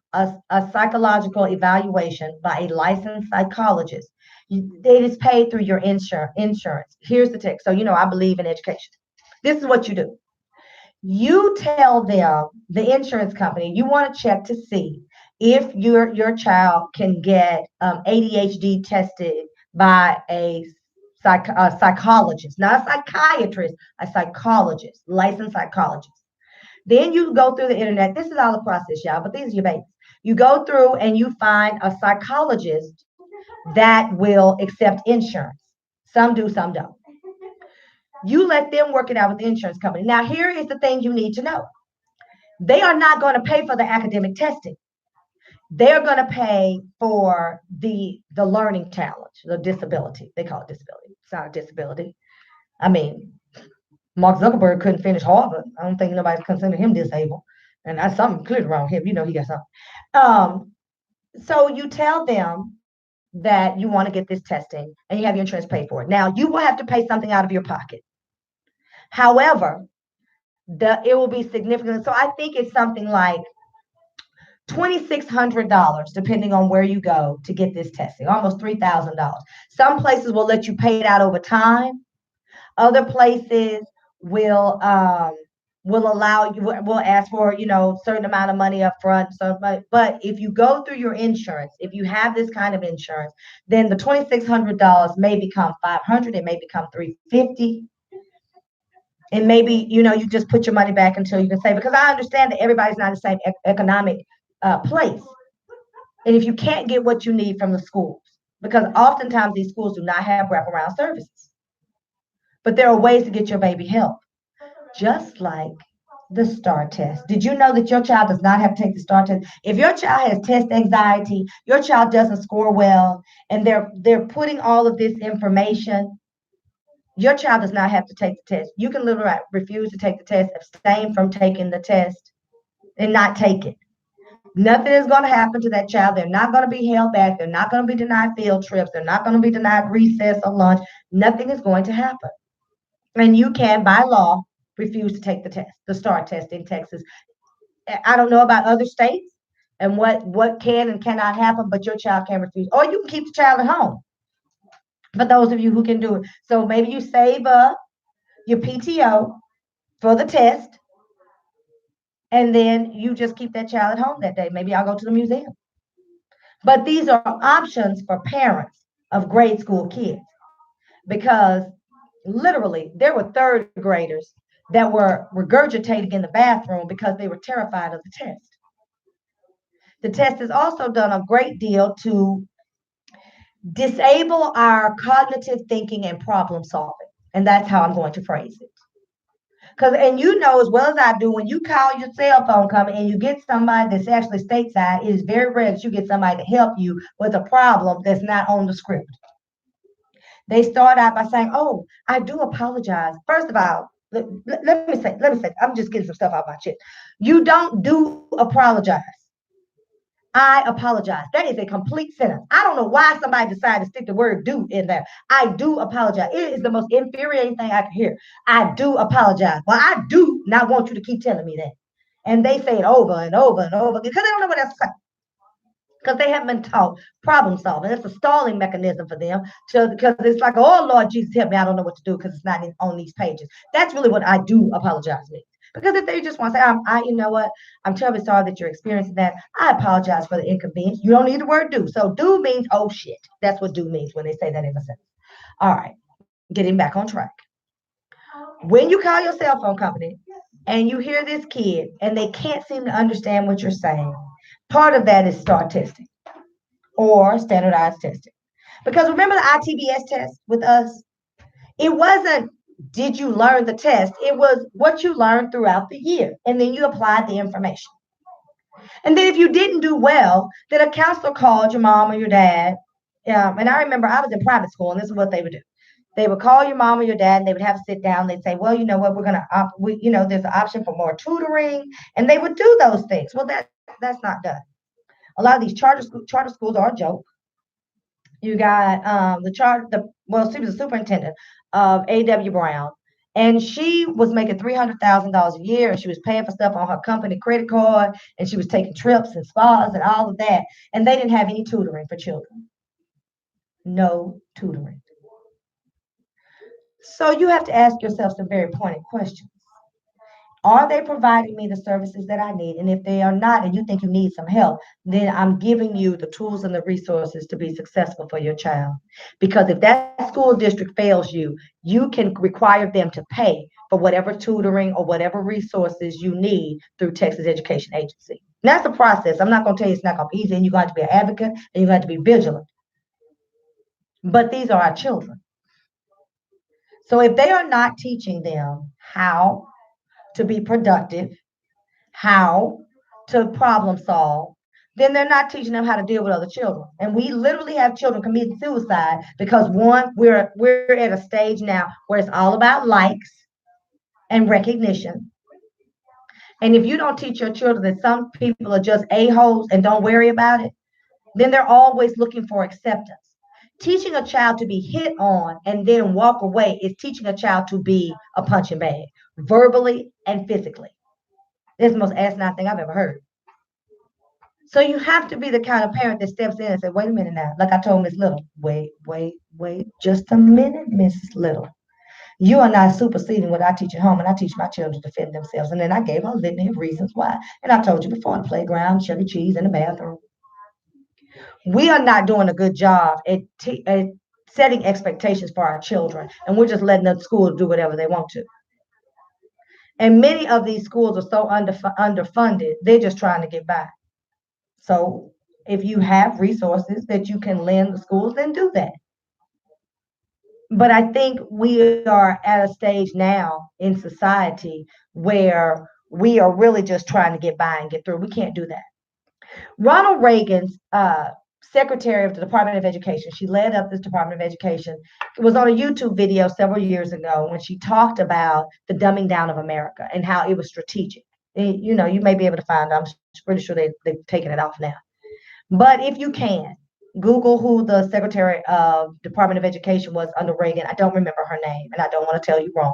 psychological evaluation by a licensed psychologist. It is paid through your insurance. Here's the text. So, I believe in education. This is what you do. You tell them, the insurance company, you want to check to see if your child can get ADHD tested by a psychologist, not a psychiatrist, a psychologist, licensed psychologist. Then you go through the internet. This is all the process, y'all, but these are your babies. You go through and you find a psychologist that will accept insurance. Some do, some don't. You let them work it out with the insurance company. Now, here is the thing you need to know. They are not going to pay for the academic testing. They're going to pay for the learning challenge, the disability. They call it disability. It's not a disability. I mean, Mark Zuckerberg couldn't finish Harvard. I don't think nobody's considered him disabled. And that's something clearly wrong with him. He got something. So you tell them that you want to get this testing and you have your insurance paid for it. Now, you will have to pay something out of your pocket. However, it will be significant. So I think it's something like $2,600, depending on where you go to get this testing, almost $3,000. Some places will let you pay it out over time. Other places will allow you, will ask for, certain amount of money up front. So, but if you go through your insurance, if you have this kind of insurance, then the $2,600 may become $500. It may become $350. And maybe, you just put your money back until you can save it. Because I understand that everybody's not in the same economic place. And if you can't get what you need from the schools, because oftentimes these schools do not have wraparound services, but there are ways to get your baby help, just like the STAR test. Did you know that your child does not have to take the STAR test? If your child has test anxiety, your child doesn't score well, and they're putting all of this information, your child does not have to take the test. You can literally refuse to take the test, abstain from taking the test, and not take it. Nothing is going to happen to that child. They're not going to be held back. They're not going to be denied field trips. They're not going to be denied recess or lunch. Nothing is going to happen. And you can, by law, refuse to take the test, the STAR test in Texas. I don't know about other states and what can and cannot happen, but your child can refuse. Or you can keep the child at home. For those of you who can do it. So maybe you save up your PTO for the test, and then you just keep that child at home that day. Maybe I'll go to the museum. But these are options for parents of grade school kids. because literally there were third graders that were regurgitating in the bathroom because they were terrified of the test. The test has also done a great deal to disable our cognitive thinking and problem solving. And that's how I'm going to phrase it. Because, and you know as well as I do, when you call your cell phone company and you get somebody that's actually stateside, it is very rare that you get somebody to help you with a problem that's not on the script. They start out by saying, "Oh, I do apologize." First of all, let me say, I'm just getting some stuff out my chest. You don't do apologize. I apologize. That is a complete sentence. I don't know why somebody decided to stick the word do in there. I do apologize. It is the most infuriating thing I can hear. I do apologize. Well, I do not want you to keep telling me that. And they say it over and over and over because they don't know what else to say. Because they haven't been taught problem solving. It's a stalling mechanism for them. Because it's like, oh, Lord Jesus, help me. I don't know what to do because it's not on these pages. That's really what I do apologize means. Because if they just want to say, you know what, I'm terribly sorry that you're experiencing that. I apologize for the inconvenience. You don't need the word do. So do means, oh, shit. That's what do means when they say that in a sentence. All right, getting back on track. When you call your cell phone company and you hear this kid and they can't seem to understand what you're saying, part of that is STAR testing or standardized testing. Because remember the ITBS test with us? It wasn't did you learn the test, it was what you learned throughout the year. And then you applied the information. And then if you didn't do well, then a counselor called your mom or your dad. And I remember I was in private school, and this is what they would do. They would call your mom or your dad, and they would have to sit down. They'd say, "Well, you know what? We're gonna, there's an option for more tutoring," and they would do those things. Well, that's not done. A lot of these charter schools are a joke. You got she was a superintendent of A.W. Brown, and she was making $300,000 a year, and she was paying for stuff on her company credit card, and she was taking trips and spas and all of that, and they didn't have any tutoring for children. No tutoring. So you have to ask yourself some very pointed questions. Are they providing me the services that I need? And if they are not, and you think you need some help, then I'm giving you the tools and the resources to be successful for your child. Because if that school district fails you, you can require them to pay for whatever tutoring or whatever resources you need through Texas Education Agency. And that's a process. I'm not going to tell you it's not going to be easy, and you're going to be an advocate, and you're going to be vigilant. But these are our children. So if they are not teaching them how to be productive, how to problem solve, then they're not teaching them how to deal with other children. And we literally have children committing suicide because one, we're at a stage now where it's all about likes and recognition. And if you don't teach your children that some people are just a-holes and don't worry about it, then they're always looking for acceptance. Teaching a child to be hit on and then walk away is teaching a child to be a punching bag, verbally and physically. That's the most asinine thing I've ever heard. So you have to be the kind of parent that steps in and says, wait a minute now. Like I told Miss Little, wait, just a minute, Mrs. Little. You are not superseding what I teach at home, and I teach my children to defend themselves. And then I gave her a litany of reasons why. And I told you before, the playground, Chevy Cheese, in the bathroom. We are not doing a good job at setting expectations for our children, and we're just letting the school do whatever they want to. And many of these schools are so underfunded, they're just trying to get by. So if you have resources that you can lend the schools, then do that. But I think we are at a stage now in society where we are really just trying to get by and get through. We can't do that. Ronald Reagan's secretary of the Department of Education, she led up this Department of Education, it was on a YouTube video several years ago when she talked about the dumbing down of America and how it was strategic. You know, you may be able to find it. I'm pretty sure they've taken it off now. But if you can, Google who the Secretary of Department of Education was under Reagan. I don't remember her name, and I don't want to tell you wrong.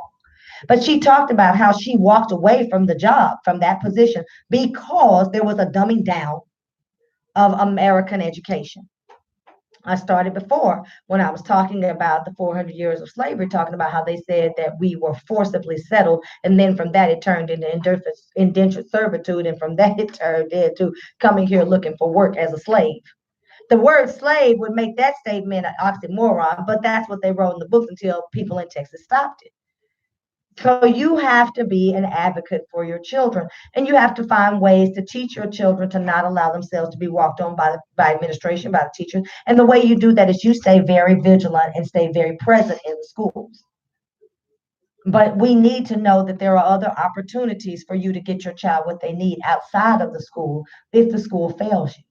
But she talked about how she walked away from the job, from that position, because there was a dumbing down of American education. I started before when I was talking about the 400 years of slavery, talking about how they said that we were forcibly settled. And then from that, it turned into indentured servitude. And from that, it turned into coming here looking for work as a slave. The word slave would make that statement an oxymoron, but that's what they wrote in the books until people in Texas stopped it. So you have to be an advocate for your children, and you have to find ways to teach your children to not allow themselves to be walked on by administration, by the teachers. And the way you do that is you stay very vigilant and stay very present in the schools. But we need to know that there are other opportunities for you to get your child what they need outside of the school if the school fails you.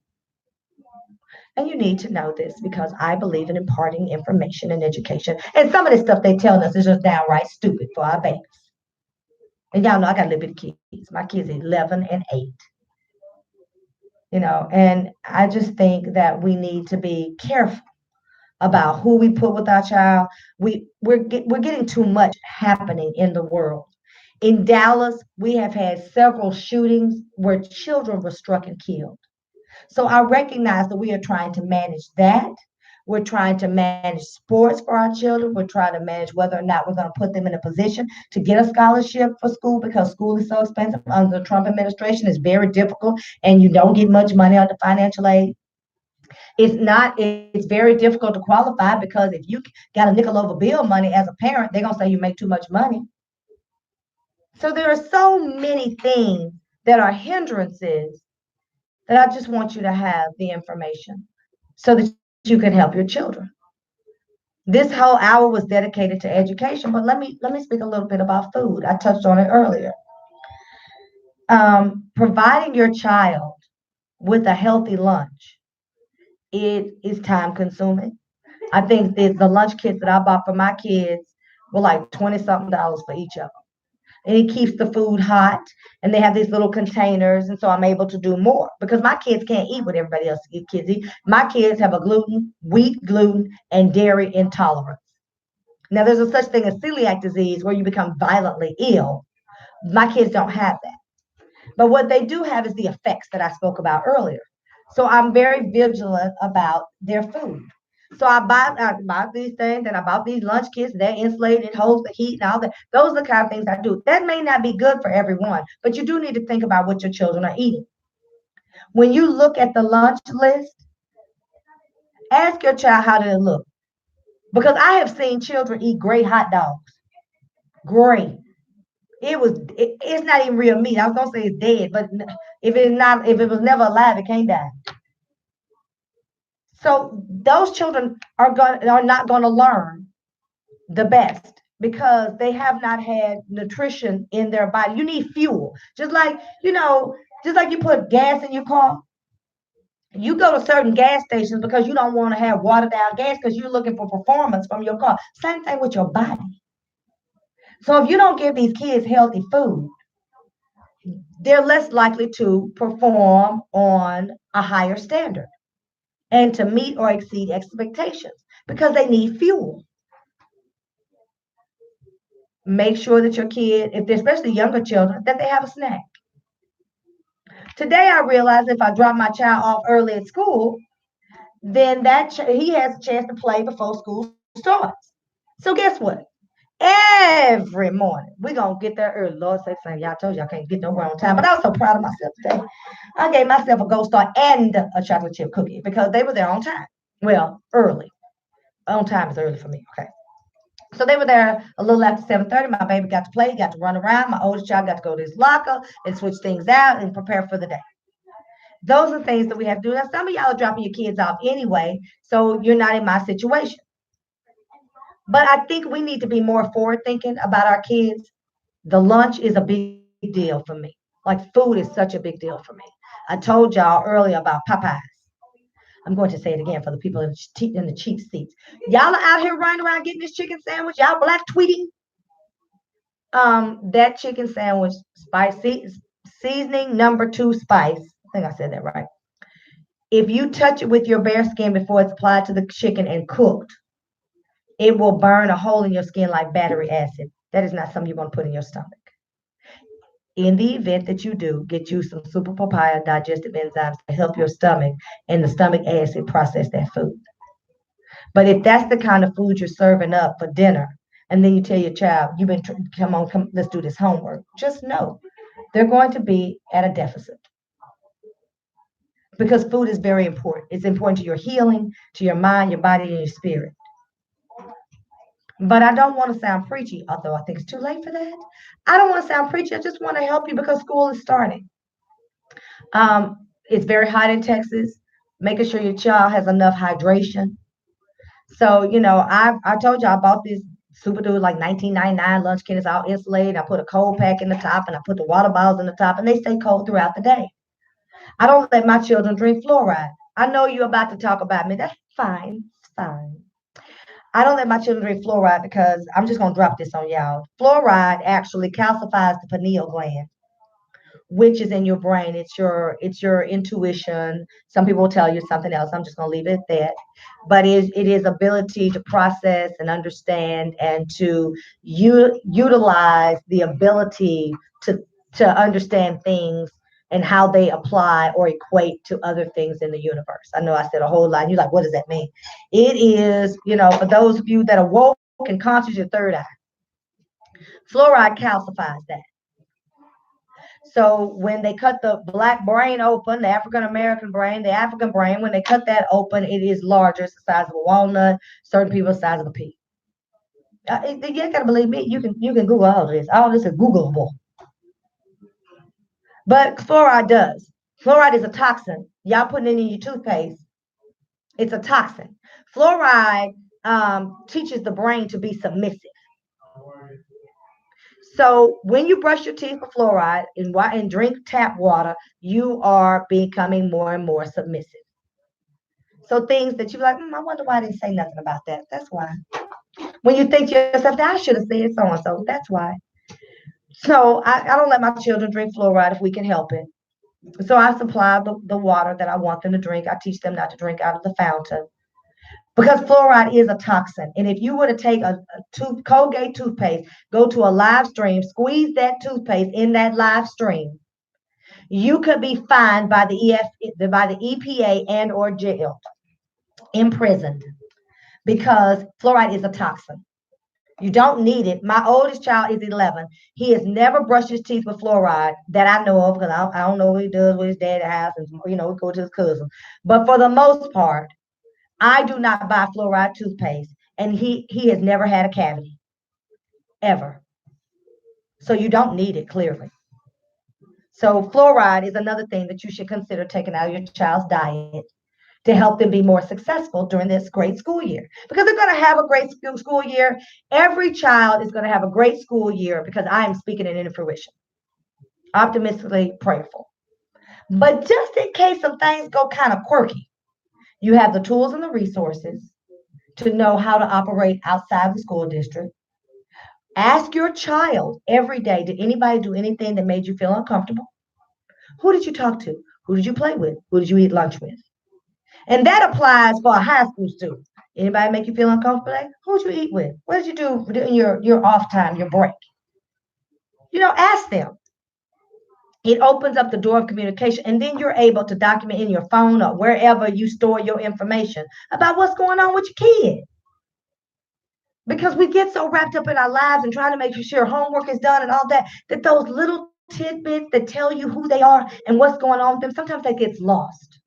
And you need to know this because I believe in imparting information and education. And some of the stuff they tell us is just downright stupid for our babies. And y'all know I got a little bit of kids. My kids are 11 and 8. And I just think that we need to be careful about who we put with our child. We're getting too much happening in the world. In Dallas, we have had several shootings where children were struck and killed. So I recognize that we are trying to manage that. We're trying to manage sports for our children. We're trying to manage whether or not we're going to put them in a position to get a scholarship for school because school is so expensive. Under the Trump administration, it's very difficult, and you don't get much money under financial aid. It's very difficult to qualify because if you got a nickel over bill money as a parent, they're going to say you make too much money. So there are so many things that are hindrances that I just want you to have the information so that you can help your children. This whole hour was dedicated to education, but let me speak a little bit about food. I touched on it earlier. Providing your child with a healthy lunch, it is time consuming. I think that the lunch kits that I bought for my kids were like 20 something dollars for each of them. And it keeps the food hot, and they have these little containers, and so I'm able to do more because my kids can't eat what everybody else kids eat. My kids have a wheat gluten and dairy intolerance. Now there's a such thing as celiac disease where you become violently ill. My kids don't have that, but what they do have is the effects that I spoke about earlier. So I'm very vigilant about their food. So I bought these things and I bought these lunch kits. They're insulated, it holds the heat and all that. Those are the kind of things I do. That may not be good for everyone, but you do need to think about what your children are eating. When you look at the lunch list, ask your child how did it look. Because I have seen children eat great hot dogs. Great. It's not even real meat. I was gonna say it's dead, but if it was never alive, it can't die. So those children are not going to learn the best because they have not had nutrition in their body. You need fuel. Just like you put gas in your car. You go to certain gas stations because you don't want to have watered down gas because you're looking for performance from your car. Same thing with your body. So if you don't give these kids healthy food, they're less likely to perform on a higher standard and to meet or exceed expectations because they need fuel. Make sure that your kid, if they're especially younger children, that they have a snack. Today I realized if I drop my child off early at school, then he has a chance to play before school starts. So guess what? Every morning we're gonna get there early. Lord say, y'all told you I can't get nowhere on time, but I was so proud of myself today. I gave myself a gold star and a chocolate chip cookie because they were there on time. Well, early. On time is early for me. Okay. So they were there a little after 7:30. My baby got to play, got to run around. My oldest child got to go to his locker and switch things out and prepare for the day. Those are things that we have to do. Now, some of y'all are dropping your kids off anyway, so you're not in my situation. But I think we need to be more forward thinking about our kids. The lunch is a big deal for me. Like food is such a big deal for me. I told y'all earlier about Popeyes. I'm going to say it again for the people in the cheap seats. Y'all are out here running around getting this chicken sandwich. Y'all black tweeting. That chicken sandwich, spicy seasoning #2 spice. I think I said that right. If you touch it with your bare skin before it's applied to the chicken and cooked, it will burn a hole in your skin like battery acid. That is not something you want to put in your stomach. In the event that you do, get you some super papaya digestive enzymes to help your stomach and the stomach acid process that food. But if that's the kind of food you're serving up for dinner, and then you tell your child, come, let's do this homework, just know they're going to be at a deficit. because food is very important. It's important to your healing, to your mind, your body, and your spirit. But I don't want to sound preachy, although I think it's too late for that. I don't want to sound preachy. I just want to help you because school is starting. It's very hot in Texas. Making sure your child has enough hydration. So, I told you I bought this super dude like 1999 lunch kit. It's all insulated. I put a cold pack in the top and I put the water bottles in the top and they stay cold throughout the day. I don't let my children drink fluoride. I know you're about to talk about me. That's fine. It's fine. I don't let my children drink fluoride because I'm just gonna drop this on y'all. Fluoride actually calcifies the pineal gland, which is in your brain. It's your intuition. Some people will tell you something else. I'm just gonna leave it at that. But it is ability to process and understand and to utilize the ability to to understand things and how they apply or equate to other things in the universe. I know I said a whole lot. You're like, what does that mean? It is, for those of you that are woke and conscious, your third eye. Fluoride calcifies that. So when they cut the black brain open, the African American brain, the African brain, when they cut that open, it is larger. It's the size of a walnut. Certain people, the size of a pea. You ain't gotta believe me. You can Google all this. All this is Googleable. But fluoride does. Fluoride is a toxin. Y'all putting it in your toothpaste. It's a toxin. Fluoride teaches the brain to be submissive. So when you brush your teeth with fluoride and drink tap water, you are becoming more and more submissive. So things that you're like, I wonder why I didn't say nothing about that. That's why. When you think to yourself, I should have said so and so. That's why. So I don't let my children drink fluoride if we can help it. So I supply the water that I want them to drink. I teach them not to drink out of the fountain because fluoride is a toxin. And if you were to take a Colgate toothpaste, go to a live stream, squeeze that toothpaste in that live stream, you could be fined by the EPA and or jailed, imprisoned, because fluoride is a toxin. You don't need it. My oldest child is 11. He has never brushed his teeth with fluoride that I know of because I don't know what he does with his dad's house and we go to his cousin. But for the most part, I do not buy fluoride toothpaste, and he has never had a cavity ever. So you don't need it clearly. So fluoride is another thing that you should consider taking out of your child's diet to help them be more successful during this great school year. Because they're going to have a great school year. Every child is going to have a great school year because I am speaking it into fruition. Optimistically prayerful. But just in case some things go kind of quirky, you have the tools and the resources to know how to operate outside the school district. Ask your child every day, did anybody do anything that made you feel uncomfortable? Who did you talk to? Who did you play with? Who did you eat lunch with? And that applies for a high school student. Anybody make you feel uncomfortable? Who'd you eat with? What did you do in your off time, your break? Ask them. It opens up the door of communication, and then you're able to document in your phone or wherever you store your information about what's going on with your kid. Because we get so wrapped up in our lives and trying to make sure homework is done and all that, that those little tidbits that tell you who they are and what's going on with them, sometimes that gets lost.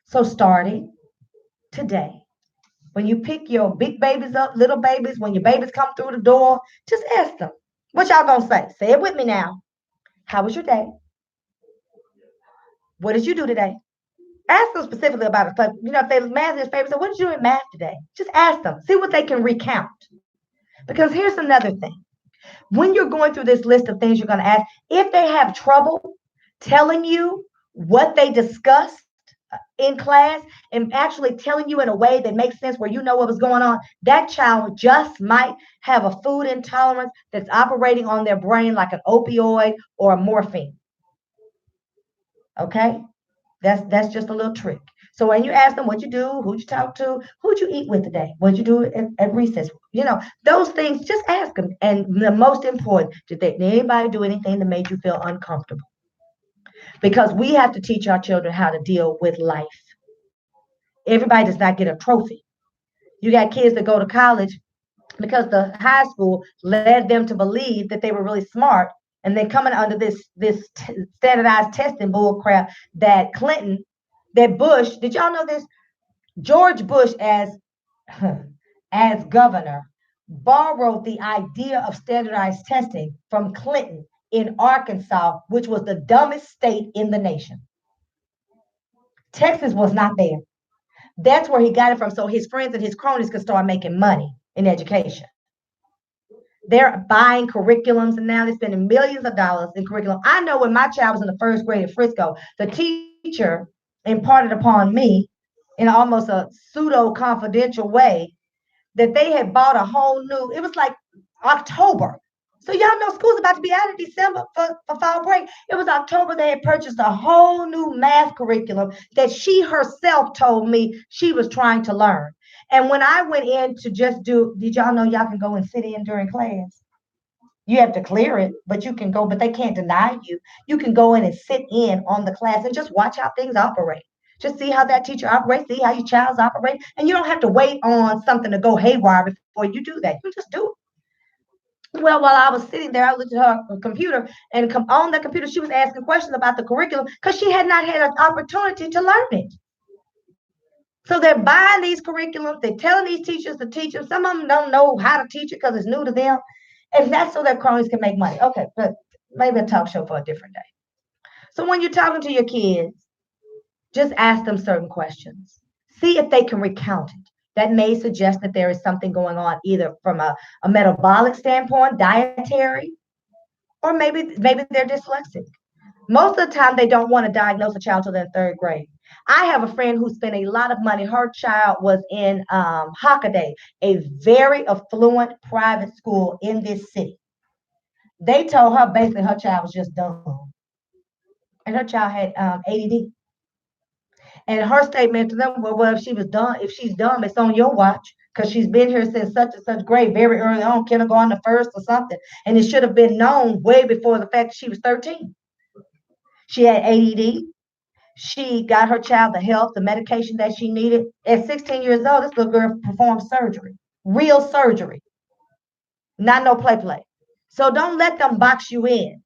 So starting today, when you pick your big babies up, little babies, when your babies come through the door, just ask them. What y'all gonna say? Say it with me now. How was your day? What did you do today? Ask them specifically about it. But, if they math is favorite, so what did you do in math today? Just ask them. See what they can recount. Because here's another thing. When you're going through this list of things you're going to ask, if they have trouble telling you what they discussed in class and actually telling you in a way that makes sense where you know what was going on, that child just might have a food intolerance that's operating on their brain like an opioid or a morphine. Okay? That's just a little trick. So when you ask them what you do, who'd you talk to, who'd you eat with today, what'd you do at recess, those things, just ask them. And the most important, did anybody do anything that made you feel uncomfortable? Because we have to teach our children how to deal with life. Everybody does not get a trophy. You got kids that go to college because the high school led them to believe that they were really smart and then coming under this standardized testing bull crap that Bush. Did y'all know this? George Bush, as governor, borrowed the idea of standardized testing from Clinton in Arkansas, which was the dumbest state in the nation. Texas was not there. That's where he got it from, so his friends and his cronies could start making money in education. They're buying curriculums, and now they're spending millions of dollars in curriculum. I know when my child was in the first grade at Frisco, the teacher imparted upon me in almost a pseudo confidential way that they had bought a whole new, it was like October. So y'all know school's about to be out in December for fall break. It was October. They had purchased a whole new math curriculum that she herself told me she was trying to learn. And when I went in to just did y'all know y'all can go and sit in during class? You have to clear it, but you can go, but they can't deny you. You can go in and sit in on the class and just watch how things operate. Just see how that teacher operates, see how your child's operate. And you don't have to wait on something to go haywire before you do that. You just do it. Well, while I was sitting there, I looked at her computer, and on the computer, she was asking questions about the curriculum because she had not had an opportunity to learn it. So they're buying these curriculums, they're telling these teachers to teach them. Some of them don't know how to teach it because it's new to them. And that's so their cronies can make money. Okay, but maybe a talk show for a different day. So when you're talking to your kids, just ask them certain questions. See if they can recount it. That may suggest that there is something going on either from a metabolic standpoint, dietary, or maybe they're dyslexic. Most of the time, they don't want to diagnose a child till they're in third grade. I have a friend who spent a lot of money. Her child was in Hockaday, a very affluent private school in this city. They told her basically her child was just dumb. And her child had ADD. And her statement to them, well, if she's dumb, it's on your watch because she's been here since such and such grade, very early on, kindergarten the first or something. And it should have been known way before the fact that she was 13. She had ADD. She got her child the help, the medication that she needed. At 16 years old, this little girl performed surgery, real surgery, not no play. So don't let them box you in.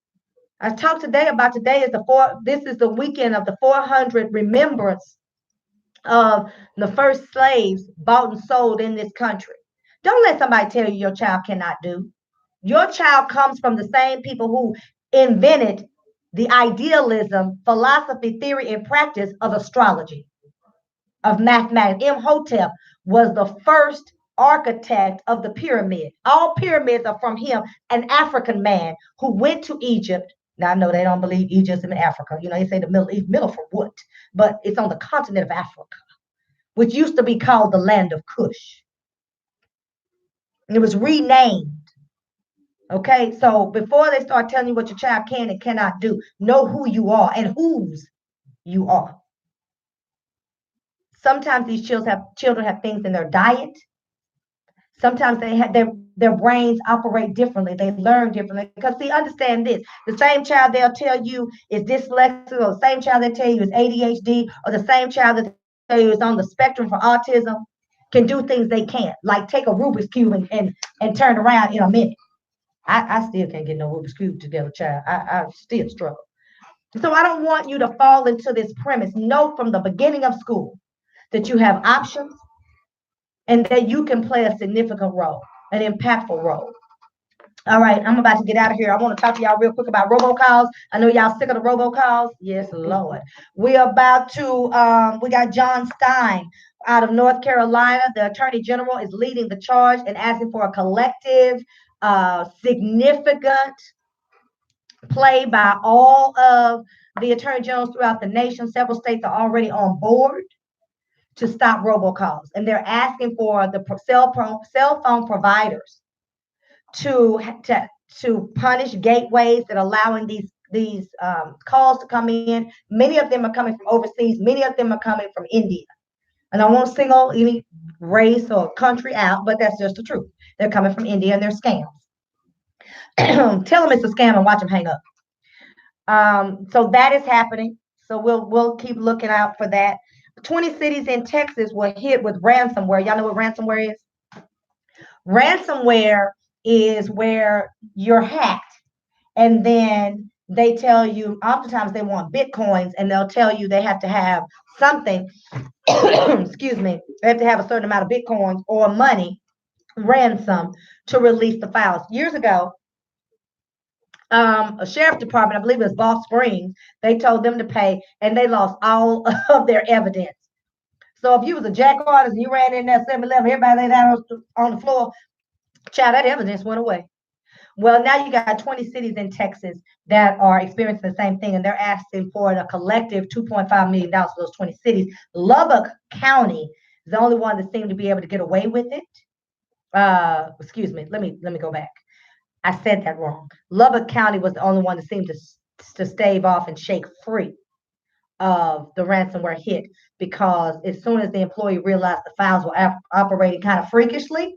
I talked today about this is the weekend of the 400 remembrance of the first slaves bought and sold in this country. Don't let somebody tell you your child cannot do. Your child comes from the same people who invented the idealism, philosophy, theory, and practice of astrology, of mathematics. Imhotep was the first architect of the pyramid. All pyramids are from him, an African man who went to Egypt. Now, I know they don't believe Egypt's in Africa. You know, they say the Middle East, middle for what? But it's on the continent of Africa, which used to be called the land of Kush. It was renamed. Okay, so before they start telling you what your child can and cannot do, know who you are and whose you are. Sometimes these children have things in their diet. Sometimes they have their brains operate differently. They learn differently. Because see, understand this: the same child they'll tell you is dyslexic, or the same child they tell you is ADHD, or the same child that they tell you is on the spectrum for autism, can do things they can't, like take a Rubik's Cube and turn around in a minute. I still can't get no Rubik's Cube together, child. I still struggle. So I don't want you to fall into this premise. Know from the beginning of school that you have options and that you can play a significant role, an impactful role. All right, I'm about to get out of here. I want to talk to y'all real quick about robocalls. I know y'all sick of the robocalls. Yes, Lord. We got John Stein out of North Carolina. The Attorney General is leading the charge and asking for a collective, significant play by all of the Attorney Generals throughout the nation. Several states are already on board to stop robocalls, and they're asking for the cell phone providers to punish gateways that are allowing these calls to come in. Many of them are coming from overseas. Many of them are coming from India. And I won't single any race or country out, but that's just the truth. They're coming from India and they're scams. Tell them it's a scam and watch them hang up. So that is happening. So we'll keep looking out for that. 20 cities in Texas were hit with ransomware. Y'all know what ransomware is? Ransomware is where you're hacked and then they tell you, oftentimes they want bitcoins, and they'll tell you they have to have something, excuse me, they have to have a certain amount of bitcoins or money ransom to release the files. Years ago, a sheriff department, I believe it was Ball Springs, they told them to pay, and they lost all of their evidence. So if you was a jack artist and you ran in there 7-Eleven, everybody lay down on the floor, child, that evidence went away. Well, now you got 20 cities in Texas that are experiencing the same thing, and they're asking for a collective $2.5 million for those 20 cities. Lubbock County is the only one that seemed to be able to get away with it. Excuse me, let me go back. I said that wrong. Lubbock County was the only one that seemed to stave off and shake free of the ransomware hit, because as soon as the employee realized the files were operating kind of freakishly,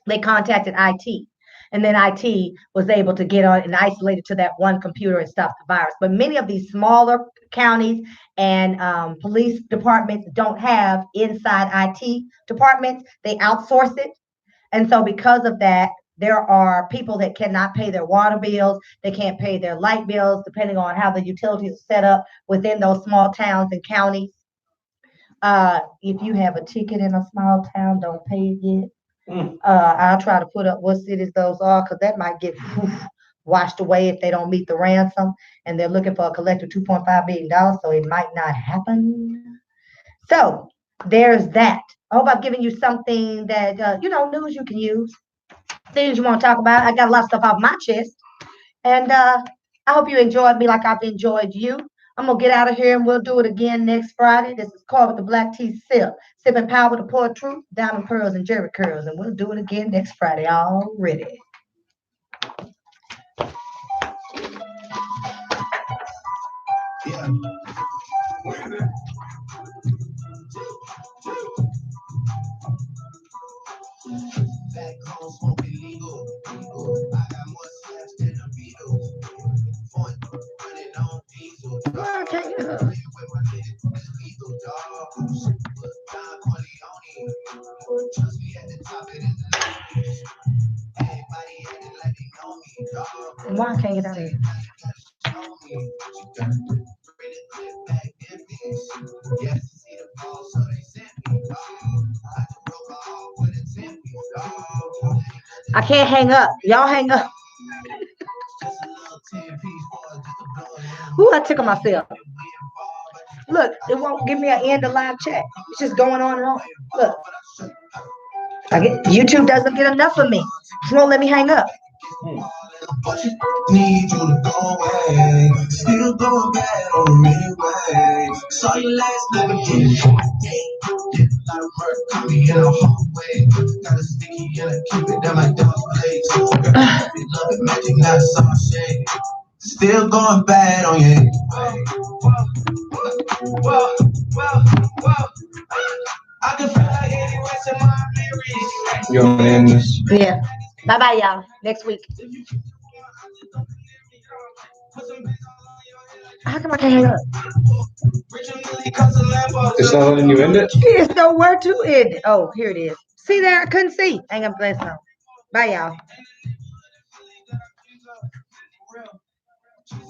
they contacted IT. And then IT was able to get on and isolate it to that one computer and stop the virus. But many of these smaller counties and police departments don't have inside IT departments. They outsource it. And so because of that, there are people that cannot pay their water bills. They can't pay their light bills, depending on how the utilities are set up within those small towns and counties. If you have a ticket in a small town, don't pay it yet. I'll try to put up what cities those are, because that might get washed away if they don't meet the ransom, and they're looking for a collective $2.5 billion, so it might not happen. So there's that. I hope I've given you something that, news you can use, things you want to talk about. I got a lot of stuff off my chest, and I hope you enjoyed me like I've enjoyed you. I'm going to get out of here, and we'll do it again next Friday. This is Call with the Black Tea Sip. Sipping power, the poor truth, diamond pearls, and jerry curls. And we'll do it again next Friday already. Yeah. Back home smoking legal. I got more slaps than the Beatles. Running on diesel. Why can't you? With my niggas, lethal dog. Don Corleone. Trust me at the top, it is the list. Everybody acting like they know me, dog. Why can't you get out of here? Show me. You gotta bring the clip back, Memphis. Yes, see the ball, so they sent me, dog. I just broke off with a 10 piece, dog. I can't hang up. Y'all hang up. Just a little 10 piece, boy, just a blow it. Ooh, I tickle myself. Look, it won't give me an end of live chat. It's just going on and on. Look. YouTube doesn't get enough of me. It won't let me hang up. Need you to go away. Still going bad on them anyway. Saw you last night again. Yeah, a lot of murder caught me in a hallway. Got a sticky and I keep it down like dog blades. Girl, we love it, magic, not some shade. Still going bad on you. Whoa. I can feel like any rest of my memories. You want to end this? Yeah. Bye-bye, y'all. Next week. How come I can't hang up? It's not letting you end it? There's nowhere to end it. Oh, here it is. See there? I couldn't see. Hang up, let's go. Bye, y'all.